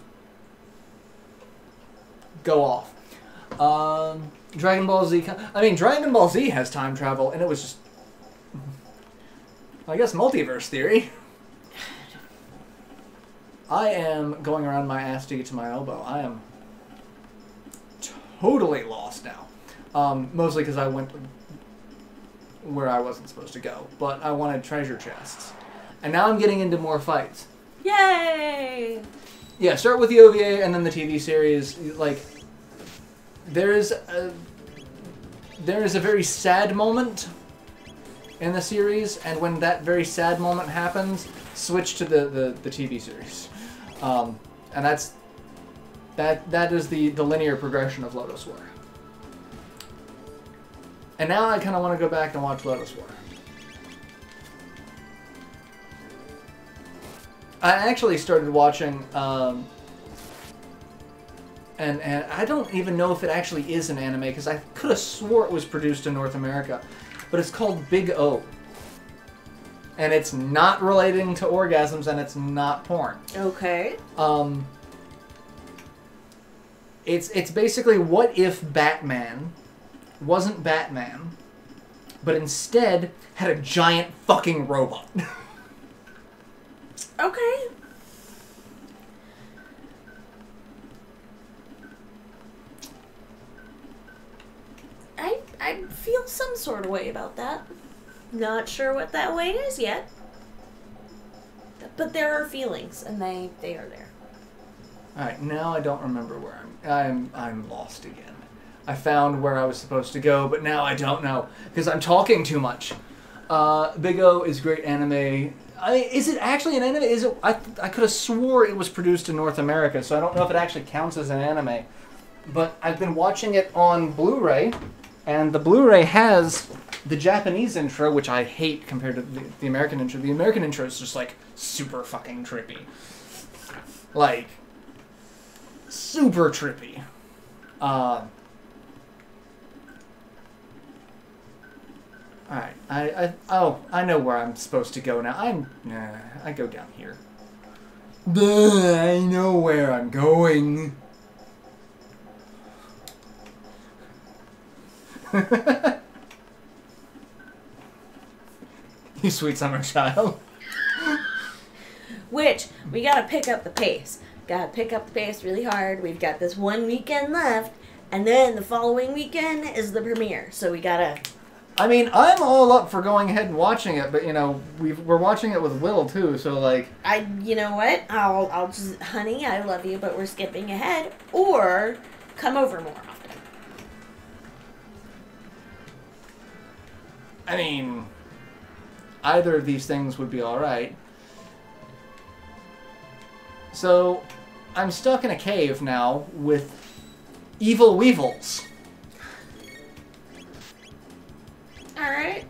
S1: go off. Dragon Ball Z... I mean, Dragon Ball Z has time travel, and it was just... I guess multiverse theory. I am going around my ass to get to my elbow. I am totally lost now. Mostly because I went where I wasn't supposed to go. But I wanted treasure chests. And now I'm getting into more fights.
S2: Yay!
S1: Yeah, start with the OVA and then the TV series. Like, there is a very sad moment in the series, and when that very sad moment happens, switch to the TV series. And that is the linear progression of Lodoss War. And now I kind of want to go back and watch Lodoss War. I actually started watching, and I don't even know if it actually is an anime, because I could have swore it was produced in North America, but it's called Big O. And it's not relating to orgasms, and it's not porn.
S2: Okay.
S1: It's basically, what if Batman wasn't Batman, but instead had a giant fucking robot?
S2: Okay. I feel some sort of way about that. Not sure what that way is yet. But there are feelings, and they are there.
S1: Alright, now I don't remember where I'm lost again. I found where I was supposed to go, but now I don't know, because I'm talking too much. Big O is great anime. Is it actually an anime? Is it? I could have swore it was produced in North America, so I don't know if it actually counts as an anime. But I've been watching it on Blu-ray, and the Blu-ray has the Japanese intro, which I hate compared to the American intro. The American intro is just, like, super fucking trippy. Like, super trippy. Alright, I know where I'm supposed to go now. I go down here. I know where I'm going. You sweet summer child.
S2: Which, we gotta pick up the pace. Gotta pick up the pace really hard. We've got this one weekend left, and then the following weekend is the premiere. So we gotta...
S1: I mean, I'm all up for going ahead and watching it, but, you know, we're watching it with Will, too, so, like...
S2: You know what? I'll just... Honey, I love you, but we're skipping ahead. Or, come over more often.
S1: I mean, either of these things would be alright. So, I'm stuck in a cave now with evil weevils.
S2: Alright.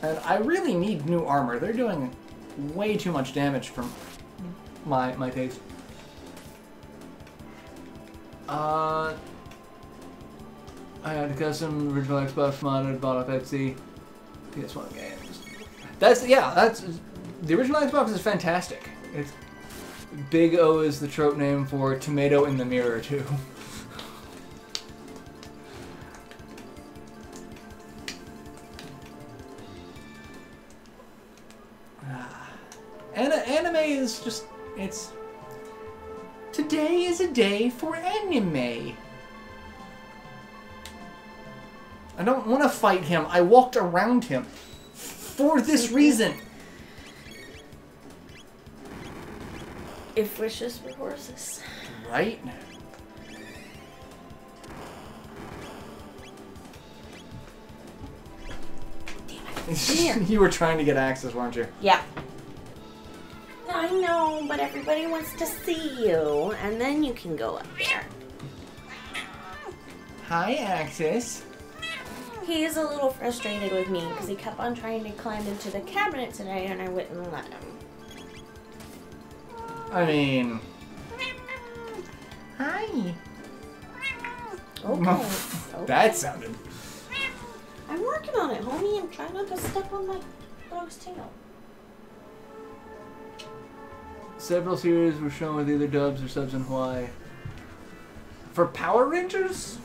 S1: And I really need new armor. They're doing way too much damage from my taste. I had a custom original Xbox modded, bought off Etsy. PS1 games. That's the original Xbox is fantastic. It's Big O is the trope name for tomato in the mirror too. Anime is just, it's... Today is a day for anime. I don't want to fight him. I walked around him. For this reason.
S2: If wishes were horses.
S1: Right?
S2: Damn.
S1: You were trying to get access, weren't you?
S2: Yeah. I know, but everybody wants to see you, and then you can go up there.
S1: Hi, Axis.
S2: He's a little frustrated with me because he kept on trying to climb into the cabinet today, and I wouldn't let him.
S1: I mean... Hi.
S2: Okay.
S1: That sounded...
S2: I'm working on it, homie. I'm trying not to step on my dog's tail.
S1: Several series were shown with either dubs or subs in Hawaii. For Power Rangers?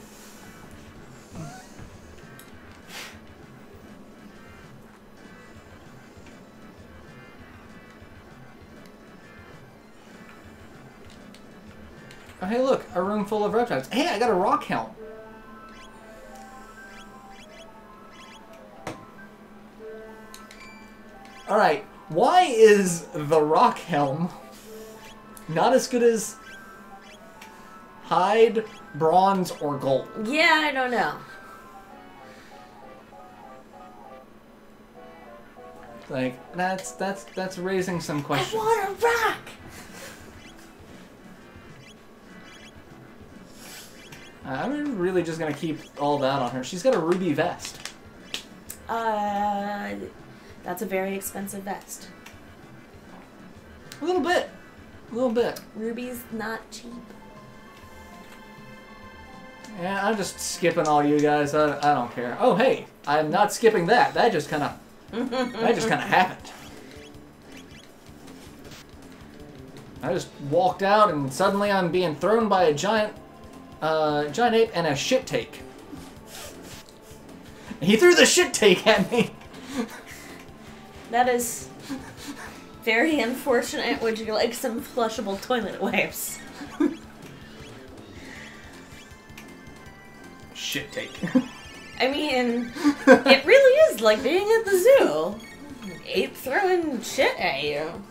S1: Oh, hey, look, a room full of reptiles. Hey, I got a rock helm. Alright, why is the rock helm not as good as hide, bronze, or gold?
S2: Yeah, I don't know.
S1: Like, that's raising some questions.
S2: I want a rock!
S1: I'm really just gonna keep all that on her. She's got a ruby vest.
S2: That's a very expensive vest.
S1: A little bit. A little bit.
S2: Ruby's not cheap.
S1: Yeah, I'm just skipping all you guys. I don't care. Oh, hey, I'm not skipping that. That just kind of happened. I just walked out and suddenly I'm being thrown by a giant ape and a shit take. He threw the shit take at me.
S2: That is very unfortunate. Would you like some flushable toilet wipes?
S1: Shit take.
S2: I mean, it really is like being at the zoo. Ape throwing shit at you.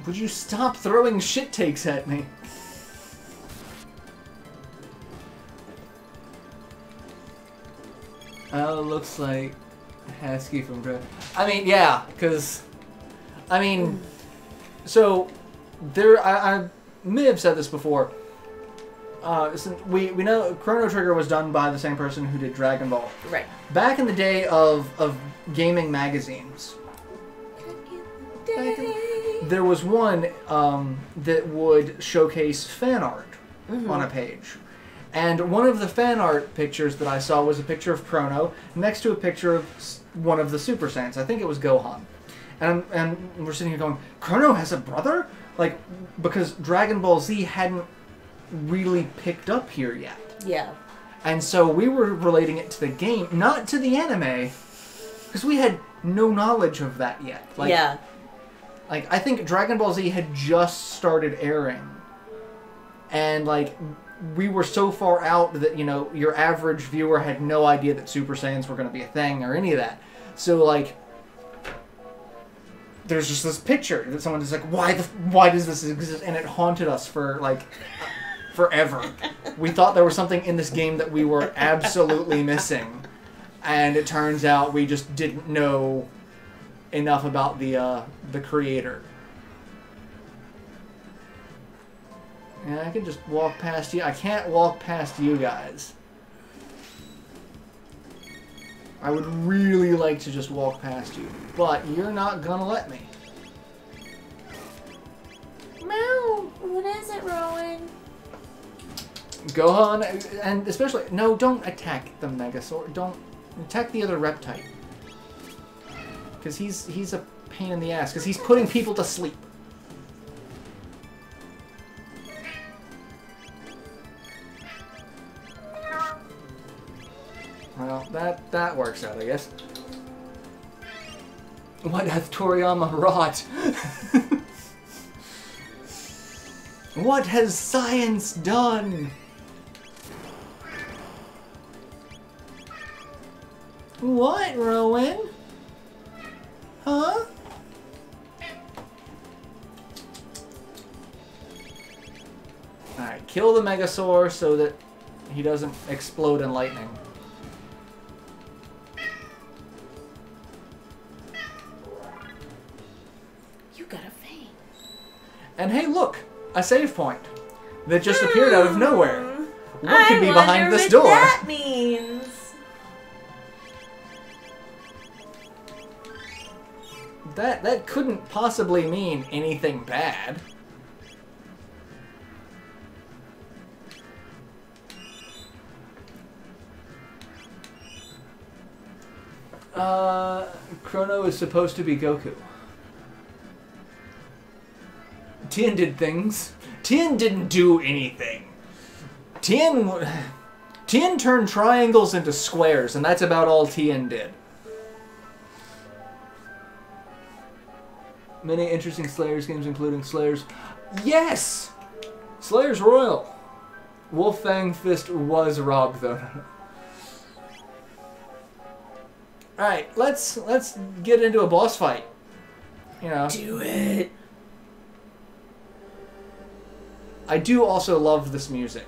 S1: Would you stop throwing shit takes at me? Oh, looks like Husky from Dread. I mean, yeah, because... I mean... So, there... I may have said this before. We know Chrono Trigger was done by the same person who did Dragon Ball.
S2: Right.
S1: Back in the day of gaming magazines, there was one that would showcase fan art on a page. And one of the fan art pictures that I saw was a picture of Chrono next to a picture of one of the Super Saiyans. I think it was Gohan. And we're sitting here going, Chrono has a brother? Like, because Dragon Ball Z hadn't really picked up here yet.
S2: Yeah.
S1: And so we were relating it to the game, not to the anime, because we had no knowledge of that yet. Like,
S2: yeah.
S1: Like, I think Dragon Ball Z had just started airing. And, like, we were so far out that, you know, your average viewer had no idea that Super Saiyans were going to be a thing or any of that. So, like, there's just this picture that someone is like, why does this exist? And it haunted us for, like, forever. We thought there was something in this game that we were absolutely missing. and it turns out we just didn't know enough about the creator. And I can just walk past you. I can't walk past you guys. I would really like to just walk past you, but you're not gonna let me.
S2: Meow! What is it, Rowan?
S1: Go on, and especially, no, don't attack the Megasaur. Don't attack the other Reptite. Because he's a pain in the ass, because he's putting people to sleep. Well, that works out, I guess. What hath Toriyama wrought? What has science done? What, Rowan? Huh? Alright, kill the Megasaur so that he doesn't explode in lightning.
S2: You got a fang.
S1: And hey, look! A save point that just appeared out of nowhere. What could be behind this door?
S2: That means
S1: that couldn't possibly mean anything bad. Chrono is supposed to be Goku. Tien did things. Tien didn't do anything. Tien turned triangles into squares, and that's about all Tien did. Many interesting Slayers games, including Slayers. Yes! Slayers Royal. Wolfang Fist was robbed, though. Alright, let's get into a boss fight. You know.
S2: do it.
S1: I do also love this music.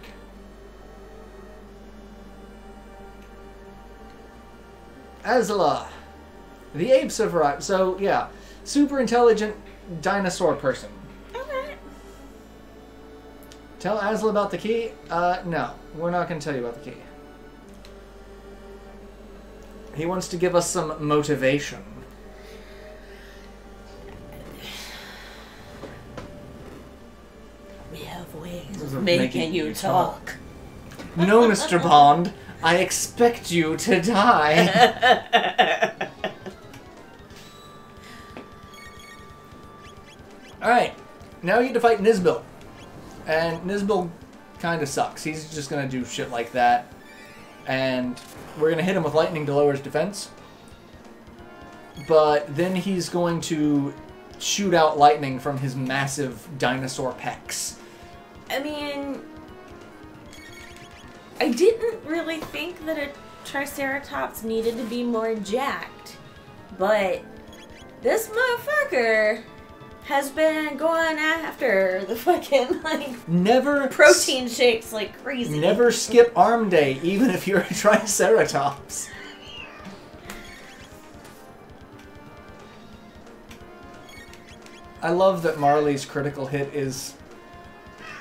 S1: Azla. The apes have arrived. So, yeah. Super intelligent dinosaur person.
S2: Okay.
S1: Tell Azla about the key? No. We're not going to tell you about the key. He wants to give us some motivation.
S2: We have ways of making you talk.
S1: No, Mr. Bond. I expect you to die. Alright. Now you get to fight Nizbil. And Nizbil kind of sucks. He's just going to do shit like that. And we're going to hit him with lightning to lower his defense. But then he's going to shoot out lightning from his massive dinosaur pecs.
S2: I mean, I didn't really think that a Triceratops needed to be more jacked. But this motherfucker has been going after the fucking, like, protein shakes like crazy.
S1: Never skip arm day, even if you're a Triceratops. I love that Marley's critical hit is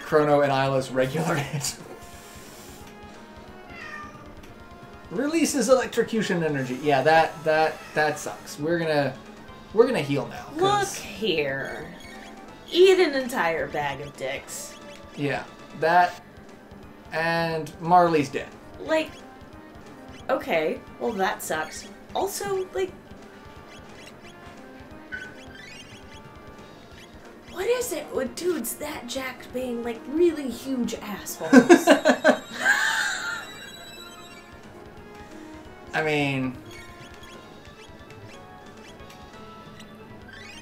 S1: Chrono and Isla's regular hit. Releases electrocution energy. Yeah, that sucks. We're gonna heal now.
S2: Look here. Eat an entire bag of dicks.
S1: Yeah, that and Marley's dead.
S2: Like, okay, well that sucks. Also, like, what is it with dudes that jacked being, like, really huge assholes?
S1: I mean...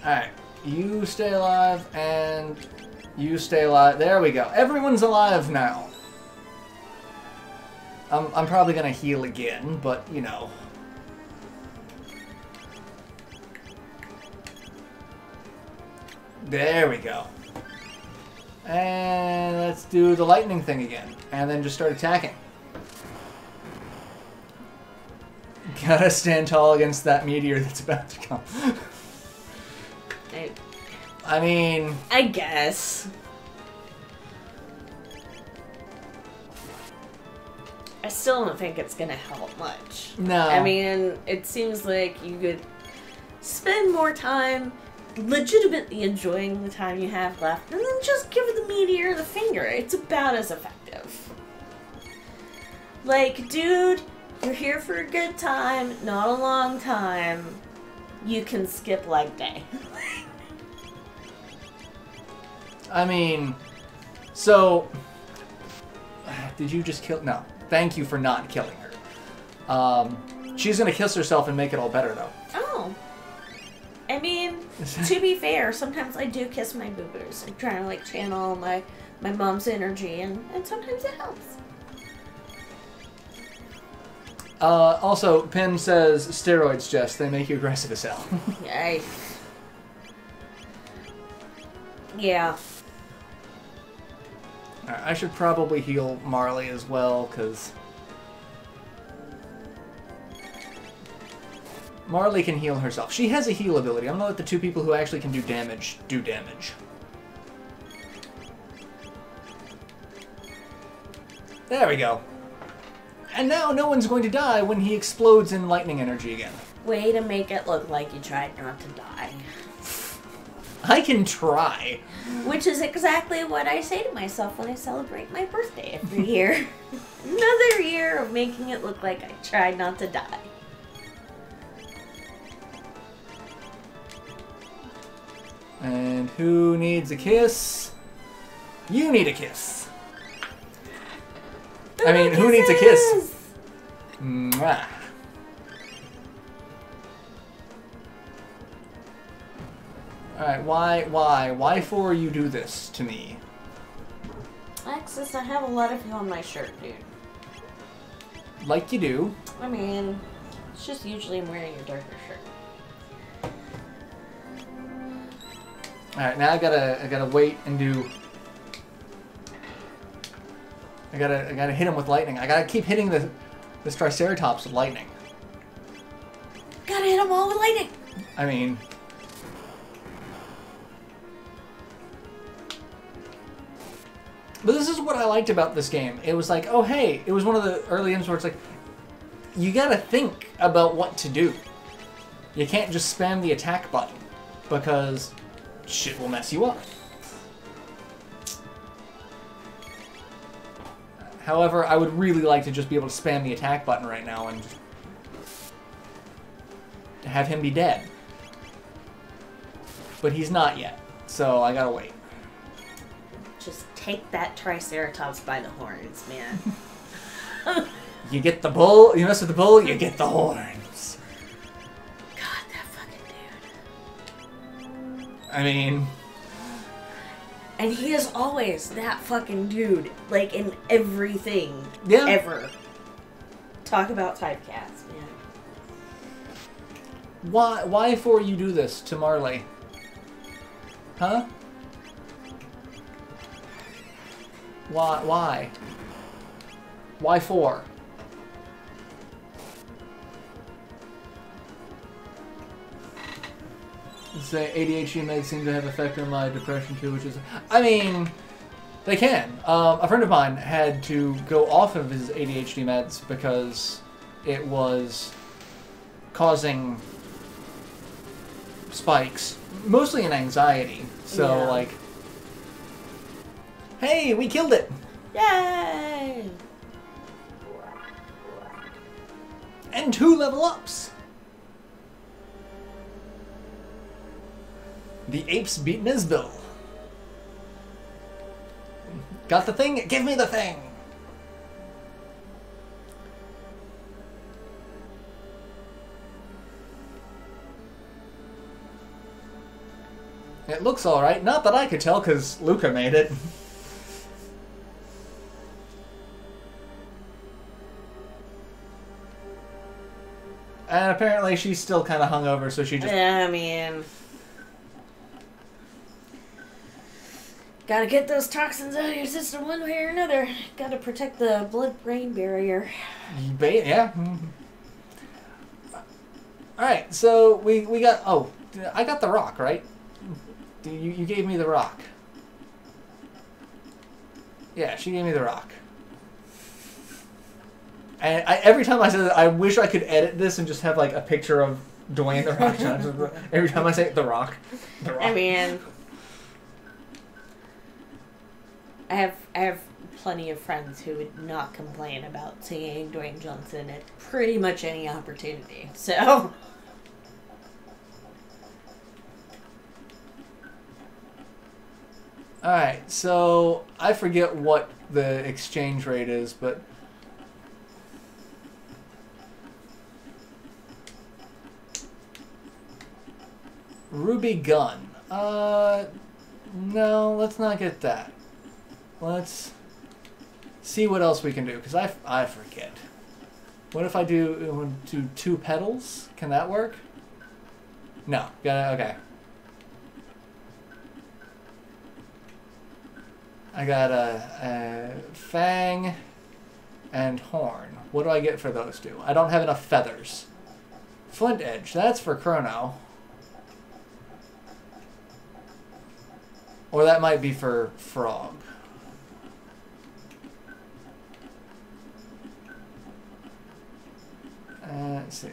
S1: Alright, you stay alive, and you stay alive. There we go. Everyone's alive now. I'm probably gonna heal again, but, you know... There we go. And let's do the lightning thing again. And then just start attacking. Gotta stand tall against that meteor that's about to come. I mean...
S2: I guess. I still don't think it's gonna help much.
S1: No.
S2: I mean, it seems like you could spend more time legitimately enjoying the time you have left, and then just give the meteor the finger. It's about as effective. Like, dude, you're here for a good time, not a long time. You can skip leg day.
S1: I mean, so... Did you just kill... No. Thank you for not killing her. She's gonna kiss herself and make it all better, though.
S2: Oh. I mean, to be fair, sometimes I do kiss my boo-boos. I'm trying to, like, channel my mom's energy, and sometimes it helps.
S1: Also, Pim says, steroids, Jess. They make you aggressive as hell.
S2: Yeah.
S1: Alright, I should probably heal Marley as well, because... Marley can heal herself. She has a heal ability. I'm gonna let the two people who actually can do damage do damage. There we go. And now no one's going to die when he explodes in lightning energy again.
S2: Way to make it look like you tried not to die.
S1: I can try.
S2: Which is exactly what I say to myself when I celebrate my birthday every year. Another year of making it look like I tried not to die.
S1: And who needs a kiss? You need a kiss. I mean, who needs a kiss? Mwah. Alright, why for you do this to me?
S2: Alexis, I have a lot of you on my shirt, dude.
S1: Like you do.
S2: I mean, it's just usually I'm wearing a darker shirt.
S1: Alright, now I gotta wait and do... I gotta hit him with lightning. I gotta keep hitting this Triceratops with lightning.
S2: Gotta hit them all with lightning!
S1: I mean... But this is what I liked about this game. It was like, oh hey, it was one of the early games where it's like, you gotta think about what to do. You can't just spam the attack button, because shit will mess you up. However, I would really like to just be able to spam the attack button right now and just have him be dead. But he's not yet, so I gotta wait.
S2: Just take that Triceratops by the horns, man.
S1: You get the bull, you mess with the bull, you get the horns.
S2: God, that fucking dude.
S1: I mean...
S2: And he is always that fucking dude, like in everything, ever. Talk about typecast, man.
S1: Why for you do this to Marley? Huh? Why? Why for? Say ADHD meds seem to have effect on my depression too, which is... I mean, they can. A friend of mine had to go off of his ADHD meds because it was causing spikes, mostly in anxiety. So, like... Hey, we killed it!
S2: Yay!
S1: And 2 level ups! The apes beat Nizbil. Got the thing? Give me the thing! It looks alright. Not that I could tell, because Luca made it. And apparently she's still kind of hungover, so she just...
S2: I mean... Gotta get those toxins out of your system one way or another. Gotta protect the blood-brain barrier.
S1: Yeah. Alright, so we got... Oh, I got the rock, right? You gave me the rock. Yeah, she gave me the rock. And every time I say that, I wish I could edit this and just have like a picture of Dwayne the Rock Johnson. Every time I say the rock. The rock.
S2: I mean, I have plenty of friends who would not complain about seeing Dwayne Johnson at pretty much any opportunity. So,
S1: alright, so I forget what the exchange rate is, but Ruby gun. No, let's not get that. Let's see what else we can do, because I forget. What if I do 2 petals? Can that work? No. Okay. I got a fang and horn. What do I get for those 2? I don't have enough feathers. Flint edge. That's for Chrono. Or that might be for Frog. Let's see.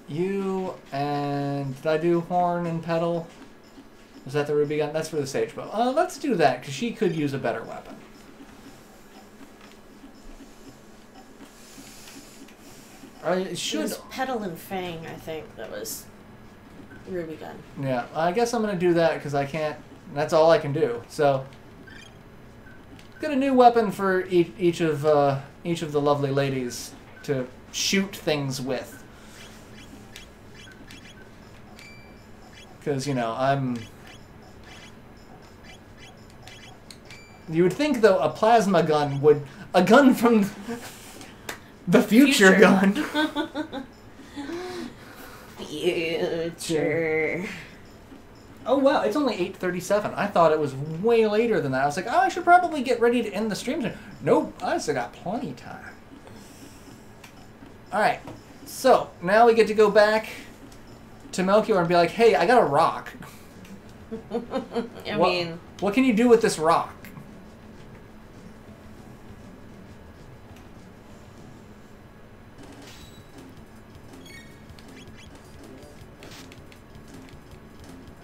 S1: You and... Did I do horn and petal? Was that the ruby gun? That's for the sage bow. Let's do that, because she could use a better weapon.
S2: it was petal and fang, I think, that was ruby gun.
S1: Yeah, I guess I'm going to do that, because I can't... That's all I can do. So, get a new weapon for each of the lovely ladies to shoot things with. Because, you know, You would think, though, a plasma gun would... A gun from the future gun.
S2: Future.
S1: Oh, wow, it's only 8:37. I thought it was way later than that. I was like, oh, I should probably get ready to end the stream soon. Nope, I still got plenty of time. Alright, so, now we get to go back to Melchior and be like, hey, I got a rock.
S2: I mean...
S1: What can you do with this rock?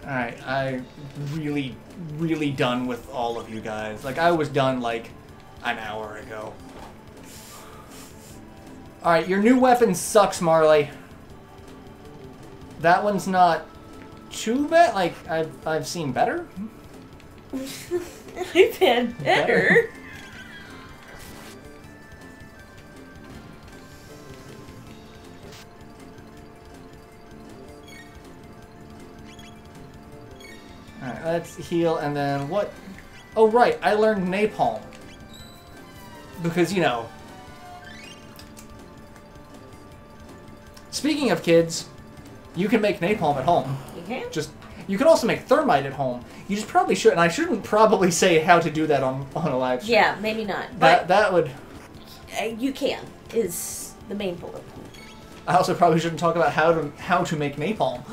S1: Alright, I really done with all of you guys. Like, I was done like an hour ago. Alright, your new weapon sucks, Marley. That one's not too bad. Like, I've seen better.
S2: I've had better.
S1: Alright, let's heal, and then what? Oh, right, I learned napalm. Because, you know... Speaking of kids, you can make napalm at home.
S2: You can?
S1: You can also make thermite at home. You just probably should, and I shouldn't probably say how to do that on a live stream.
S2: Yeah, maybe not. But
S1: that would...
S2: You can, is the main bullet point.
S1: I also probably shouldn't talk about how to make napalm.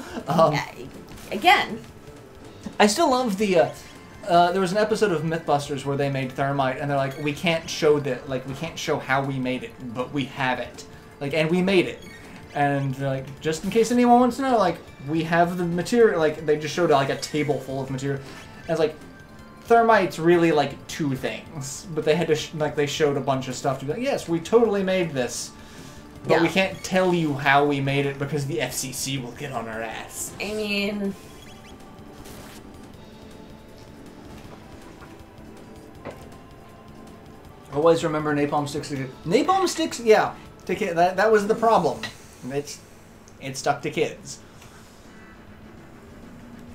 S2: Again...
S1: I still love the, there was an episode of Mythbusters where they made thermite, and they're like, we can't show we can't show how we made it, but we have it. Like, and we made it. And, like, just in case anyone wants to know, like, we have the material, like, they just showed, like, a table full of material. And it's like, thermite's really, like, 2 things. But they had to, they showed a bunch of stuff to be like, yes, we totally made this. But we can't tell you how we made it because the FCC will get on our ass.
S2: I mean...
S1: Always remember napalm sticks. Napalm sticks, yeah. That was the problem. It stuck to kids.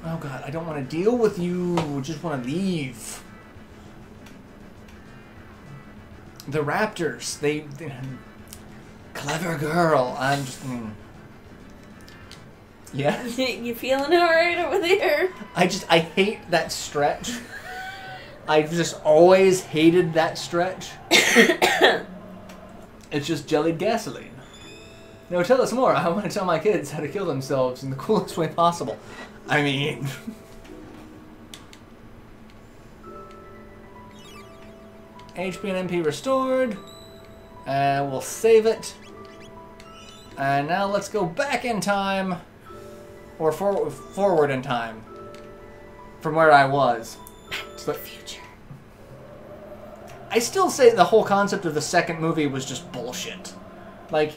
S1: Oh god, I don't want to deal with you. I just want to leave. The raptors, they clever girl. I'm just... Yeah?
S2: You feeling alright over there?
S1: I hate that stretch. I've just always hated that stretch. It's just jellied gasoline. No, tell us more. I want to tell my kids how to kill themselves in the coolest way possible. I mean... HP and MP restored. And we'll save it. And now let's go back in time. Or forward in time. From where I was.
S2: Back to the future.
S1: I still say the whole concept of the second movie was just bullshit. Like,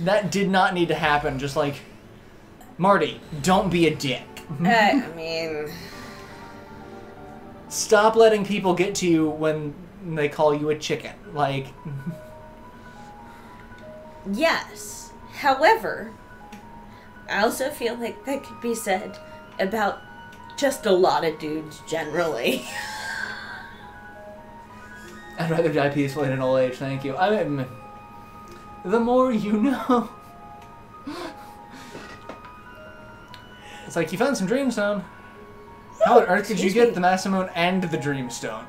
S1: that did not need to happen. Just like, Marty, don't be a dick.
S2: I mean...
S1: Stop letting people get to you when they call you a chicken. Like...
S2: Yes. However, I also feel like that could be said about just a lot of dudes generally.
S1: I'd rather die peacefully in old age, thank you. I mean, the more you know. It's like, you found some Dreamstone. How on earth did you get the Masamune and the Dreamstone?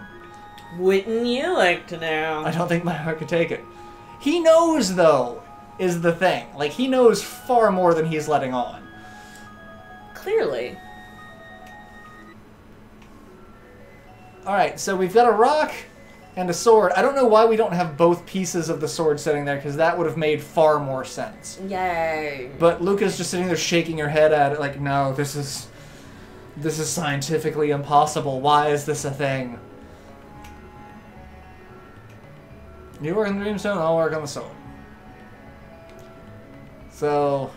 S2: Wouldn't you like to know?
S1: I don't think my heart could take it. He knows, though, is the thing. Like, he knows far more than he's letting on.
S2: Clearly.
S1: Alright, so we've got a rock and a sword. I don't know why we don't have both pieces of the sword sitting there, because that would have made far more sense.
S2: Yay.
S1: But Luca's just sitting there shaking her head at it like, no, this is scientifically impossible. Why is this a thing? You work on the Dreamstone, I'll work on the sword. So,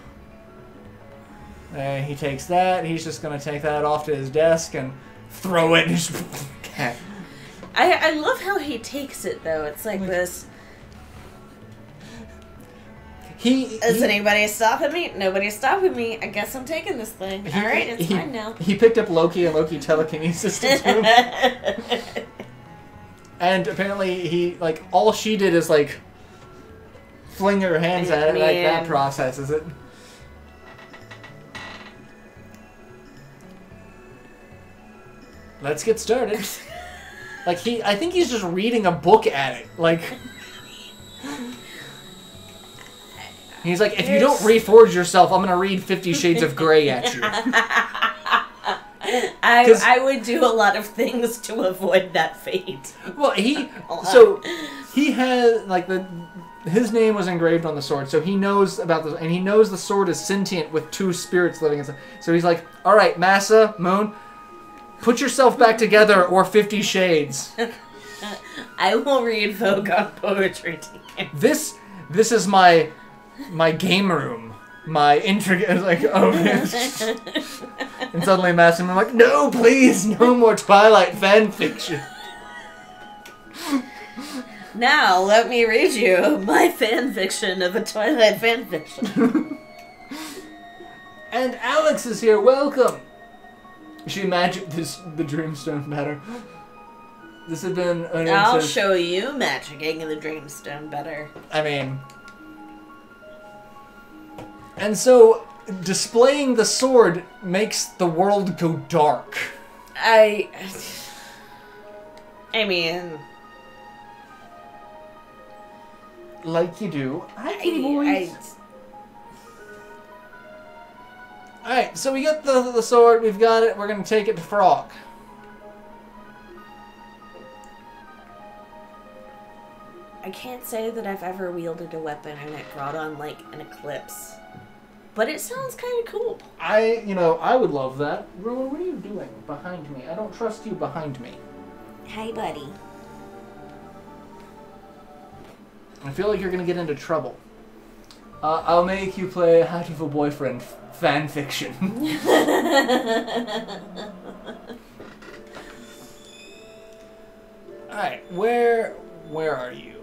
S1: he takes that. He's just going to take that off to his desk and throw it.
S2: I love how he takes it, though. It's like this. Is anybody stopping me? Nobody's stopping me. I guess I'm taking this thing. Alright, it's mine now.
S1: He picked up Loki and Loki telekinesis to him. And apparently he, like, all she did is, like, fling her hands at it, like, that processes it. Let's get started. Like, I think he's just reading a book at it. Like, he's like, if you don't reforge yourself, I'm gonna read 50 Shades of Grey at you.
S2: I would do a lot of things to avoid that fate.
S1: Well, he has, like, his name was engraved on the sword, so he knows about this, and he knows the sword is sentient with two spirits living inside. So he's like, all right, Masa, Moon, put yourself back together, or 50 Shades.
S2: I will read Vogon poetry to you.
S1: This is my game room. My intricate, like, oh, and suddenly Massimo, I'm like, no, please, no more Twilight fanfiction.
S2: Now, let me read you my fanfiction of a Twilight fanfiction.
S1: And Alex is here, welcome! She magicked the Dreamstone better. This has been an
S2: I'll show you magicking the Dreamstone better.
S1: I mean... And so, displaying the sword makes the world go dark.
S2: I mean...
S1: Like you do. Hi, kitty boys. Alright, so we got the sword, we've got it, we're gonna take it to Frog.
S2: I can't say that I've ever wielded a weapon and it brought on, like, an eclipse. But it sounds kind of cool.
S1: I would love that. Rowan, what are you doing behind me? I don't trust you behind me.
S2: Hi, buddy.
S1: I feel like you're gonna get into trouble. I'll make you play How to Have a Boyfriend fanfiction. Alright, where are you?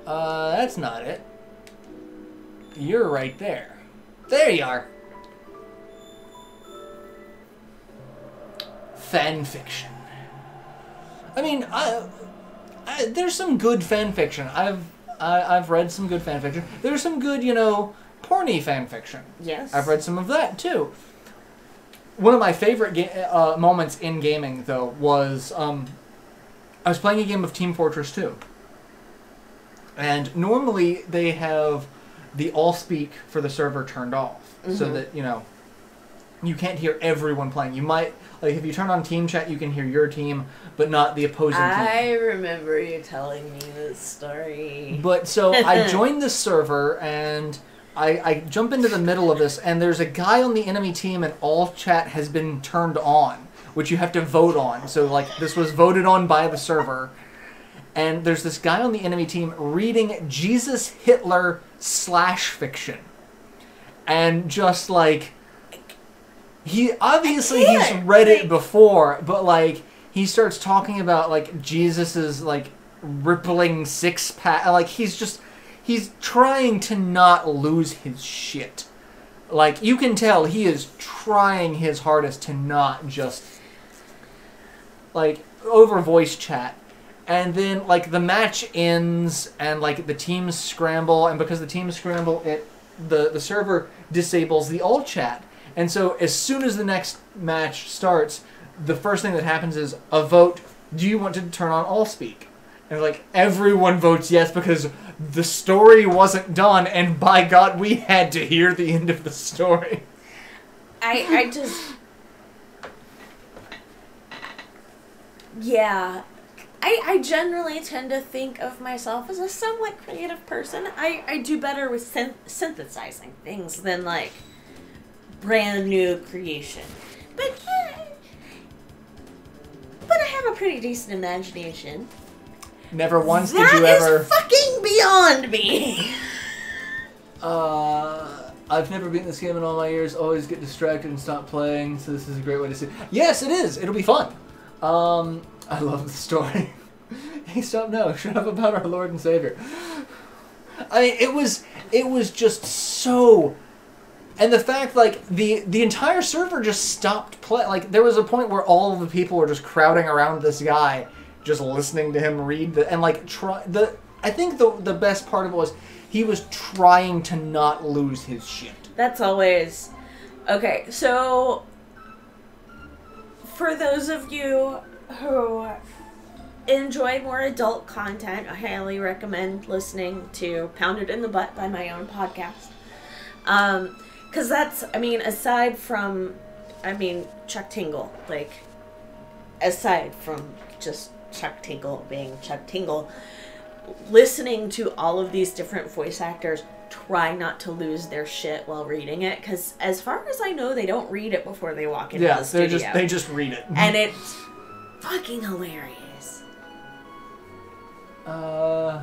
S1: That's not it. You're right there. There you are. Fanfiction. I mean, there's some good fanfiction. I've read some good fanfiction. There's some good, porny fanfiction.
S2: Yes.
S1: I've read some of that too. One of my favorite moments in gaming, though, was I was playing a game of Team Fortress 2. And normally they have the all speak for the server turned off, so that you can't hear everyone playing. You might, like, if you turn on team chat, you can hear your team, but not the opposing team.
S2: I remember you telling me this story.
S1: But so I joined this server, and I jump into the middle of this, and there's a guy on the enemy team, and all chat has been turned on, which you have to vote on. So, like, this was voted on by the server. And there's this guy on the enemy team reading Jesus Hitler /fiction. And just, like... He obviously he's read it before, but like he starts talking about like Jesus's like rippling six pack. Like he's trying to not lose his shit. Like you can tell he is trying his hardest to not just like over voice chat. And then like the match ends and like the teams scramble, and because the teams scramble, the server disables the all chat. And so as soon as the next match starts, the first thing that happens is a vote, do you want to turn on all speak? And like everyone votes yes because the story wasn't done, and by God we had to hear the end of the story.
S2: I just... Yeah. I generally tend to think of myself as a somewhat creative person. I do better with synthesizing things than like brand new creation. But I have a pretty decent imagination.
S1: Never once did you ever...
S2: That is fucking beyond me!
S1: I've never beaten this game in all my years. Always get distracted and stop playing, so this is a great way to see... Yes, it is! It'll be fun! I love the story. Hey, stop, no. Shut up about our Lord and Savior. I mean, it was just so... And the fact, like, the entire server just stopped playing. Like, there was a point where all of the people were just crowding around this guy, just listening to him read. And, like, I think the best part of it was he was trying to not lose his shit.
S2: That's always... Okay, so... For those of you who enjoy more adult content, I highly recommend listening to Pounded in the Butt by my own podcast. Because that's, I mean, aside from, Chuck Tingle, like, aside from just Chuck Tingle being Chuck Tingle, listening to all of these different voice actors try not to lose their shit while reading it, because as far as I know, they don't read it before they walk into the studio.
S1: They just read it.
S2: And it's fucking hilarious.
S1: No,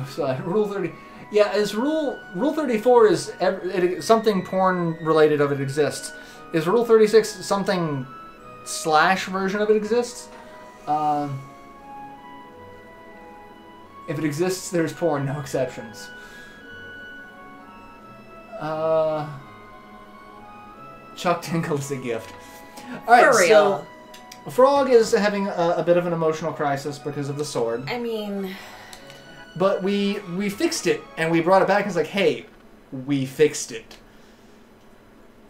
S1: sorry, Rule 30... Yeah, as Rule 34 is something porn related of it exists. Is Rule 36 something / version of it exists? If it exists, there's porn, no exceptions. Chuck Tinkle is a gift. Alright, so Frog is having a bit of an emotional crisis because of the sword.
S2: I mean...
S1: But we fixed it, and we brought it back and it's like, hey, we fixed it.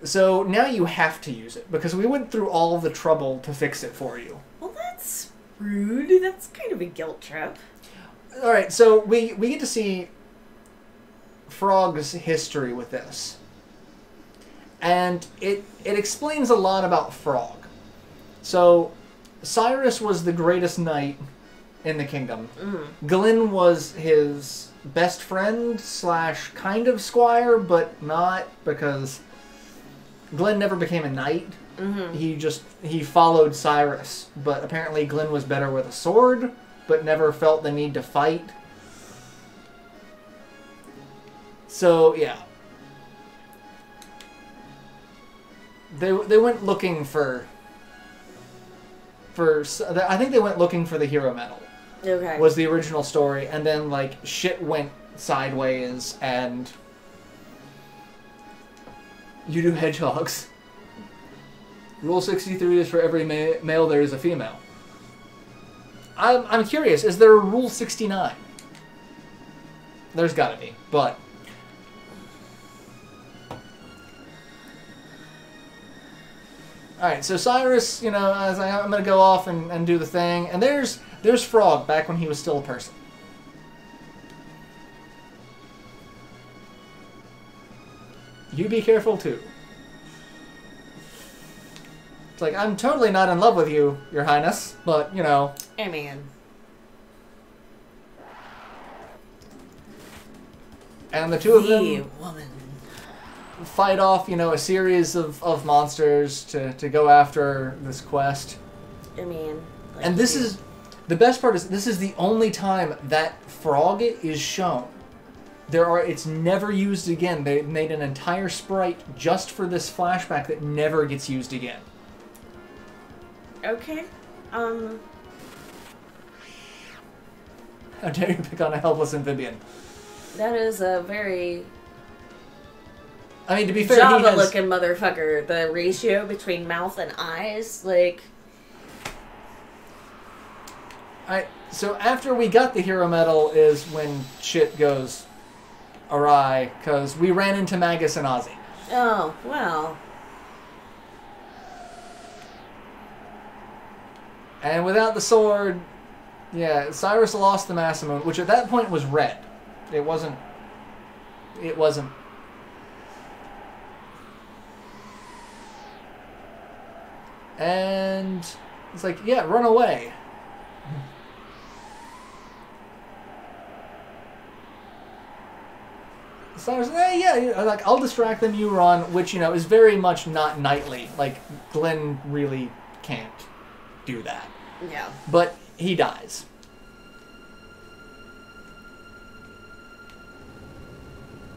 S1: So now you have to use it, because we went through all the trouble to fix it for you.
S2: Well, that's rude. That's kind of a guilt trip.
S1: Alright, so we get to see Frog's history with this. And it explains a lot about Frog. So, Cyrus was the greatest knight in the kingdom. Glenn was his best friend / kind of squire, but not, because Glenn never became a knight. He followed Cyrus, but apparently Glenn was better with a sword, but never felt the need to fight. So yeah, they went looking for I think they went looking for the hero medal.
S2: Okay.
S1: Was the original story, and then like shit went sideways, and you do hedgehogs. Rule 63 is for every male there is a female. I'm curious, is there a Rule 69? There's gotta be, but... Alright, so Cyrus, I'm gonna go off and do the thing, and there's Frog back when he was still a person. You be careful too. It's like, I'm totally not in love with you, Your Highness, but, you know.
S2: I mean.
S1: And the two of them
S2: woman.
S1: fight off, you know, a series of monsters to go after this quest.
S2: I mean. Like,
S1: and this is, the best part is, this is the only time that frog is shown. It's never used again. They made an entire sprite just for this flashback that never gets used again.
S2: Okay.
S1: How dare you pick on a helpless amphibian?
S2: That is a very...
S1: I mean, to be fair,
S2: Java-looking motherfucker. The ratio between mouth and eyes, like...
S1: So after we got the hero medal is when shit goes awry, because we ran into Magus and Ozzy.
S2: Oh, well.
S1: And without the sword, yeah, Cyrus lost the Masamune, which at that point was red. It wasn't... And it's like, yeah, run away. So I was like, yeah, like, I'll distract them, you run, which, you know, is very much not knightly. Like, Glenn really can't do that.
S2: Yeah.
S1: But he dies.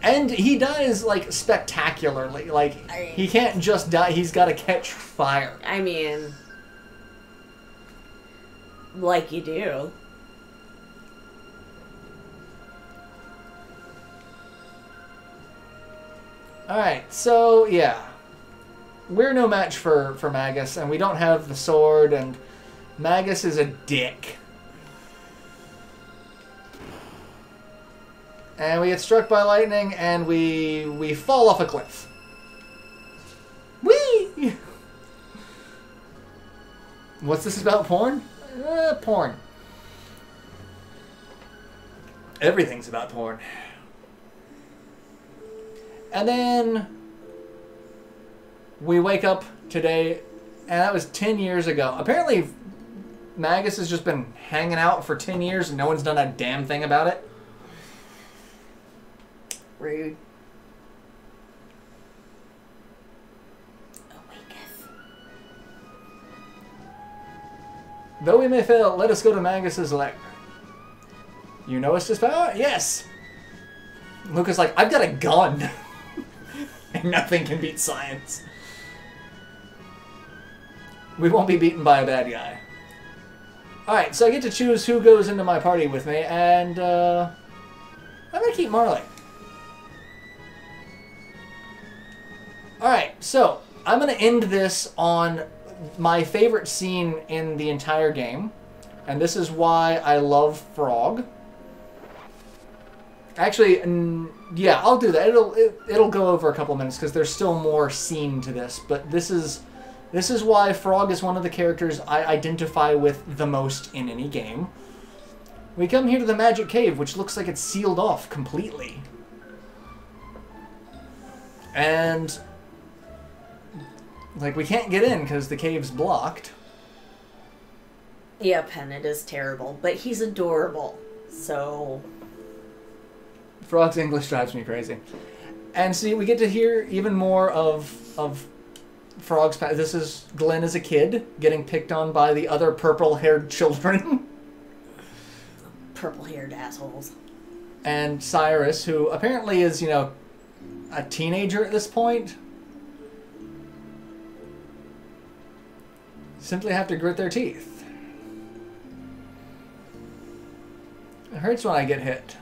S1: And he dies, like, spectacularly. Like, he can't just die, he's got to catch fire.
S2: I mean... Like you do.
S1: Alright, so, yeah. We're no match for Magus, and we don't have the sword, and Magus is a dick. And we get struck by lightning, and we fall off a cliff. Whee! What's this about, porn? Porn. Everything's about porn. And then we wake up today, and that was 10 years ago. Apparently, Magus has just been hanging out for 10 years, and no one's done a damn thing about it.
S2: Rude. Awaketh.
S1: Though we may fail, let us go to Magus's lair. You know us his power? Yes! Luca's like, I've got a gun. And nothing can beat science. We won't be beaten by a bad guy. Alright, so I get to choose who goes into my party with me, and I'm going to keep Marley. Alright, so I'm going to end this on my favorite scene in the entire game, and this is why I love Frog. Actually, yeah, I'll do that. It'll go over a couple minutes because there's still more scene to this, but this is why Frog is one of the characters I identify with the most in any game. We come here to the magic cave, which looks like it's sealed off completely. And like, we can't get in because the cave's blocked.
S2: Yeah, Pen, it is terrible, but he's adorable, so...
S1: Frog's English drives me crazy. And see, we get to hear even more of Frog's past. This is Glenn as a kid getting picked on by the other purple-haired children.
S2: Purple-haired assholes.
S1: And Cyrus, who apparently is, you know, a teenager at this point. Simply have to grit their teeth. It hurts when I get hit.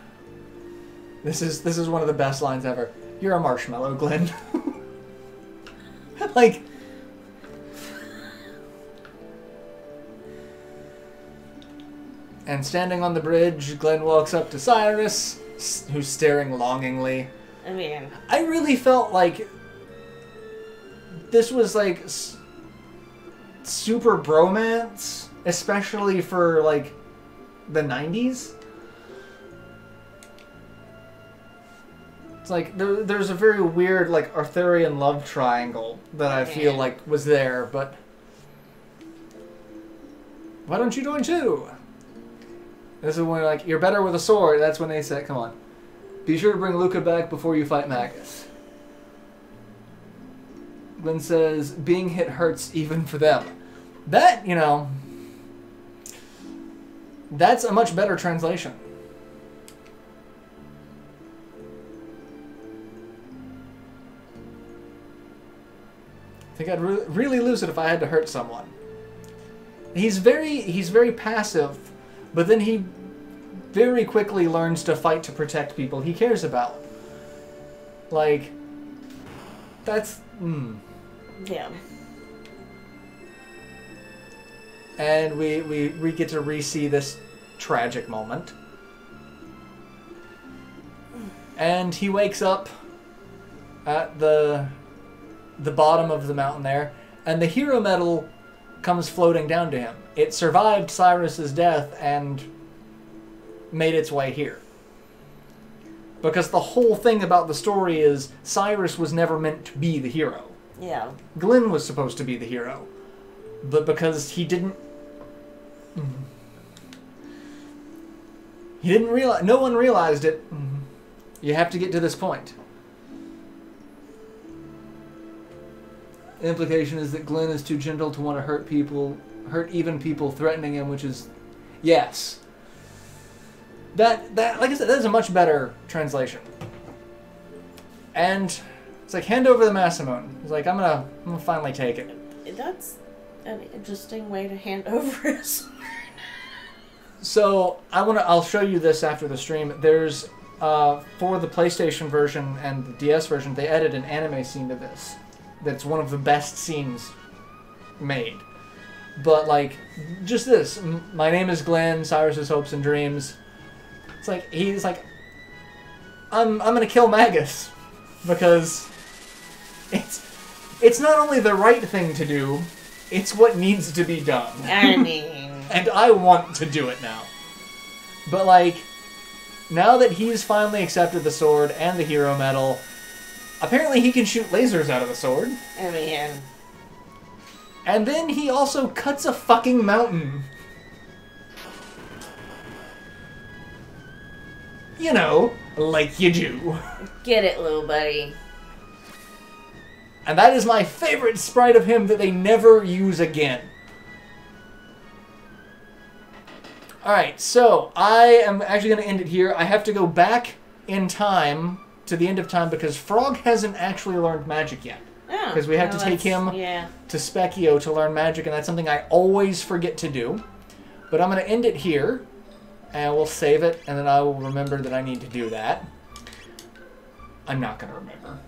S1: This is one of the best lines ever. You're a marshmallow, Glenn. Like... And standing on the bridge, Glenn walks up to Cyrus, who's staring longingly.
S2: I mean...
S1: I really felt like this was, like, super bromance, especially for, like, the 90s. It's like there's a very weird like Arthurian love triangle that I feel like was there, but why don't you join too? This is when like you're better with a sword. That's when they say, "Come on, be sure to bring Luca back before you fight Magus." Glenn says, "Being hit hurts even for them." That that's a much better translation. I think I'd really lose it if I had to hurt someone. He's very passive, but then he very quickly learns to fight to protect people he cares about. Like, that's...
S2: Yeah.
S1: And we get to re-see this tragic moment. And he wakes up at the bottom of the mountain there, and the hero medal comes floating down to him. It survived Cyrus's death and made its way here. Because the whole thing about the story is Cyrus was never meant to be the hero.
S2: Yeah.
S1: Glenn was supposed to be the hero. But because he didn't realize, no one realized it, you have to get to this point. The implication is that Glenn is too gentle to want to hurt even people threatening him, which is, yes. That like I said, that is a much better translation. And it's like, hand over the Masamune. He's like, I'm gonna finally take it.
S2: That's an interesting way to hand over a sword.
S1: So I'll show you this after the stream. There's for the PlayStation version and the DS version, they added an anime scene to this. That's one of the best scenes made. But like, just this. My name is Glenn, Cyrus's hopes and dreams. It's like, he's like, I'm gonna kill Magus. Because it's not only the right thing to do, it's what needs to be done.
S2: I mean...
S1: And I want to do it now. But like, now that he's finally accepted the sword and the hero medal, apparently he can shoot lasers out of the sword.
S2: I mean...
S1: And then he also cuts a fucking mountain. You know, like you do.
S2: Get it, little buddy.
S1: And that is my favorite sprite of him that they never use again. Alright, so I am actually going to end it here. I have to go back in time to the end of time because Frog hasn't actually learned magic yet. Because we have to take him to Specchio to learn magic, and that's something I always forget to do. But I'm going to end it here, and we'll save it, and then I will remember that I need to do that. I'm not going to remember.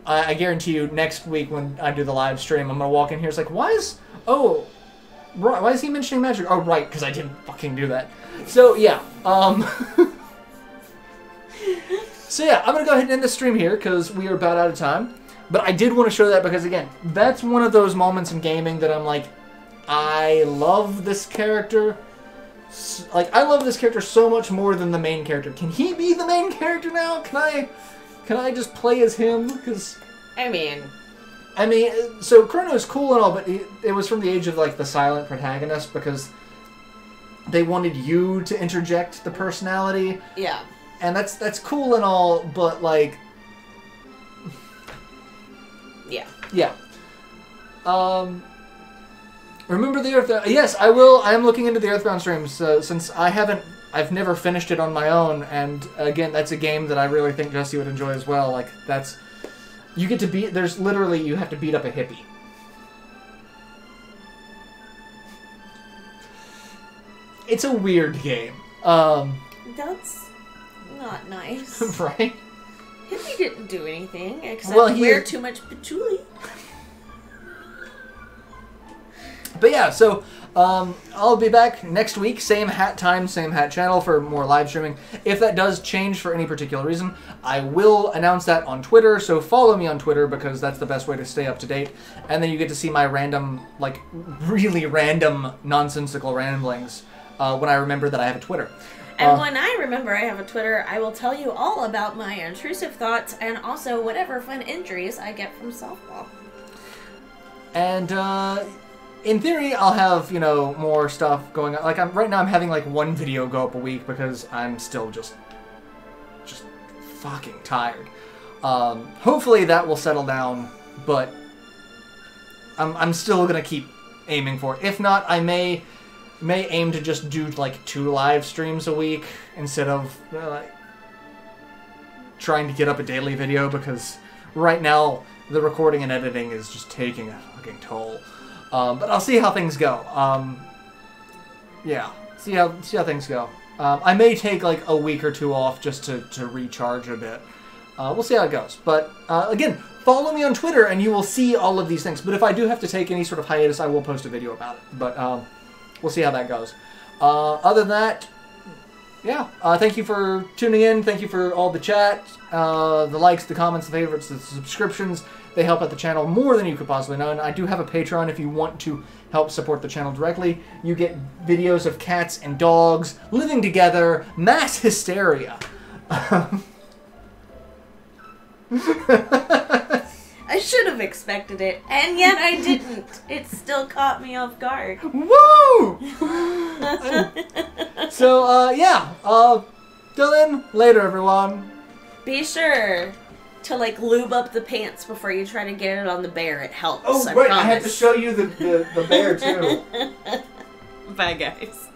S1: I guarantee you, next week when I do the live stream, I'm going to walk in here, it's like, why is he mentioning magic? Oh, right, because I didn't fucking do that. So, yeah. So, yeah, I'm going to go ahead and end the stream here, because we are about out of time. But I did want to show that because, again, that's one of those moments in gaming that I'm like, I love this character. Like, I love this character so much more than the main character. Can he be the main character now? Can I just play as him? Because
S2: I mean,
S1: so Chrono is cool and all, but it was from the age of, like, the silent protagonist because they wanted you to interject the personality.
S2: Yeah.
S1: And that's cool and all, but, like...
S2: Yeah.
S1: Yeah. Remember the Earthbound? Yes, I will. I am looking into the Earthbound streams since I've never finished it on my own, and again, that's a game that I really think Jesse would enjoy as well. Like, you get to beat, there's literally, you have to beat up a hippie. It's a weird game.
S2: That's not nice.
S1: Right?
S2: Hippie didn't do anything except wear too much patchouli.
S1: But yeah, so I'll be back next week, same hat time, same hat channel for more live streaming. If that does change for any particular reason, I will announce that on Twitter, so follow me on Twitter because that's the best way to stay up to date. And then you get to see my random, like, really random, nonsensical ramblings when I remember that I have a Twitter.
S2: And when I remember I have a Twitter, I will tell you all about my intrusive thoughts and also whatever fun injuries I get from softball.
S1: And in theory, I'll have, you know, more stuff going on. Like right now I'm having like one video go up a week because I'm still just fucking tired. Hopefully that will settle down, but I'm still gonna keep aiming for it. If not, I may aim to just do like 2 live streams a week instead of like trying to get up a daily video, because right now the recording and editing is just taking a fucking toll. But I'll see how things go. Yeah, see how things go. I may take like a week or 2 off just to recharge a bit. We'll see how it goes. But again, follow me on Twitter and you will see all of these things. But if I do have to take any sort of hiatus, I will post a video about it. But we'll see how that goes. Other than that, yeah. Thank you for tuning in. Thank you for all the chat, the likes, the comments, the favorites, the subscriptions. They help out the channel more than you could possibly know. And I do have a Patreon if you want to help support the channel directly. You get videos of cats and dogs living together, mass hysteria.
S2: I should have expected it, and yet I didn't. It still caught me off guard.
S1: Woo! So, yeah. Till then, later, everyone.
S2: Be sure to, like, lube up the pants before you try to get it on the bear. It helps.
S1: Oh, right. I had to show you the bear, too.
S2: Bye, guys.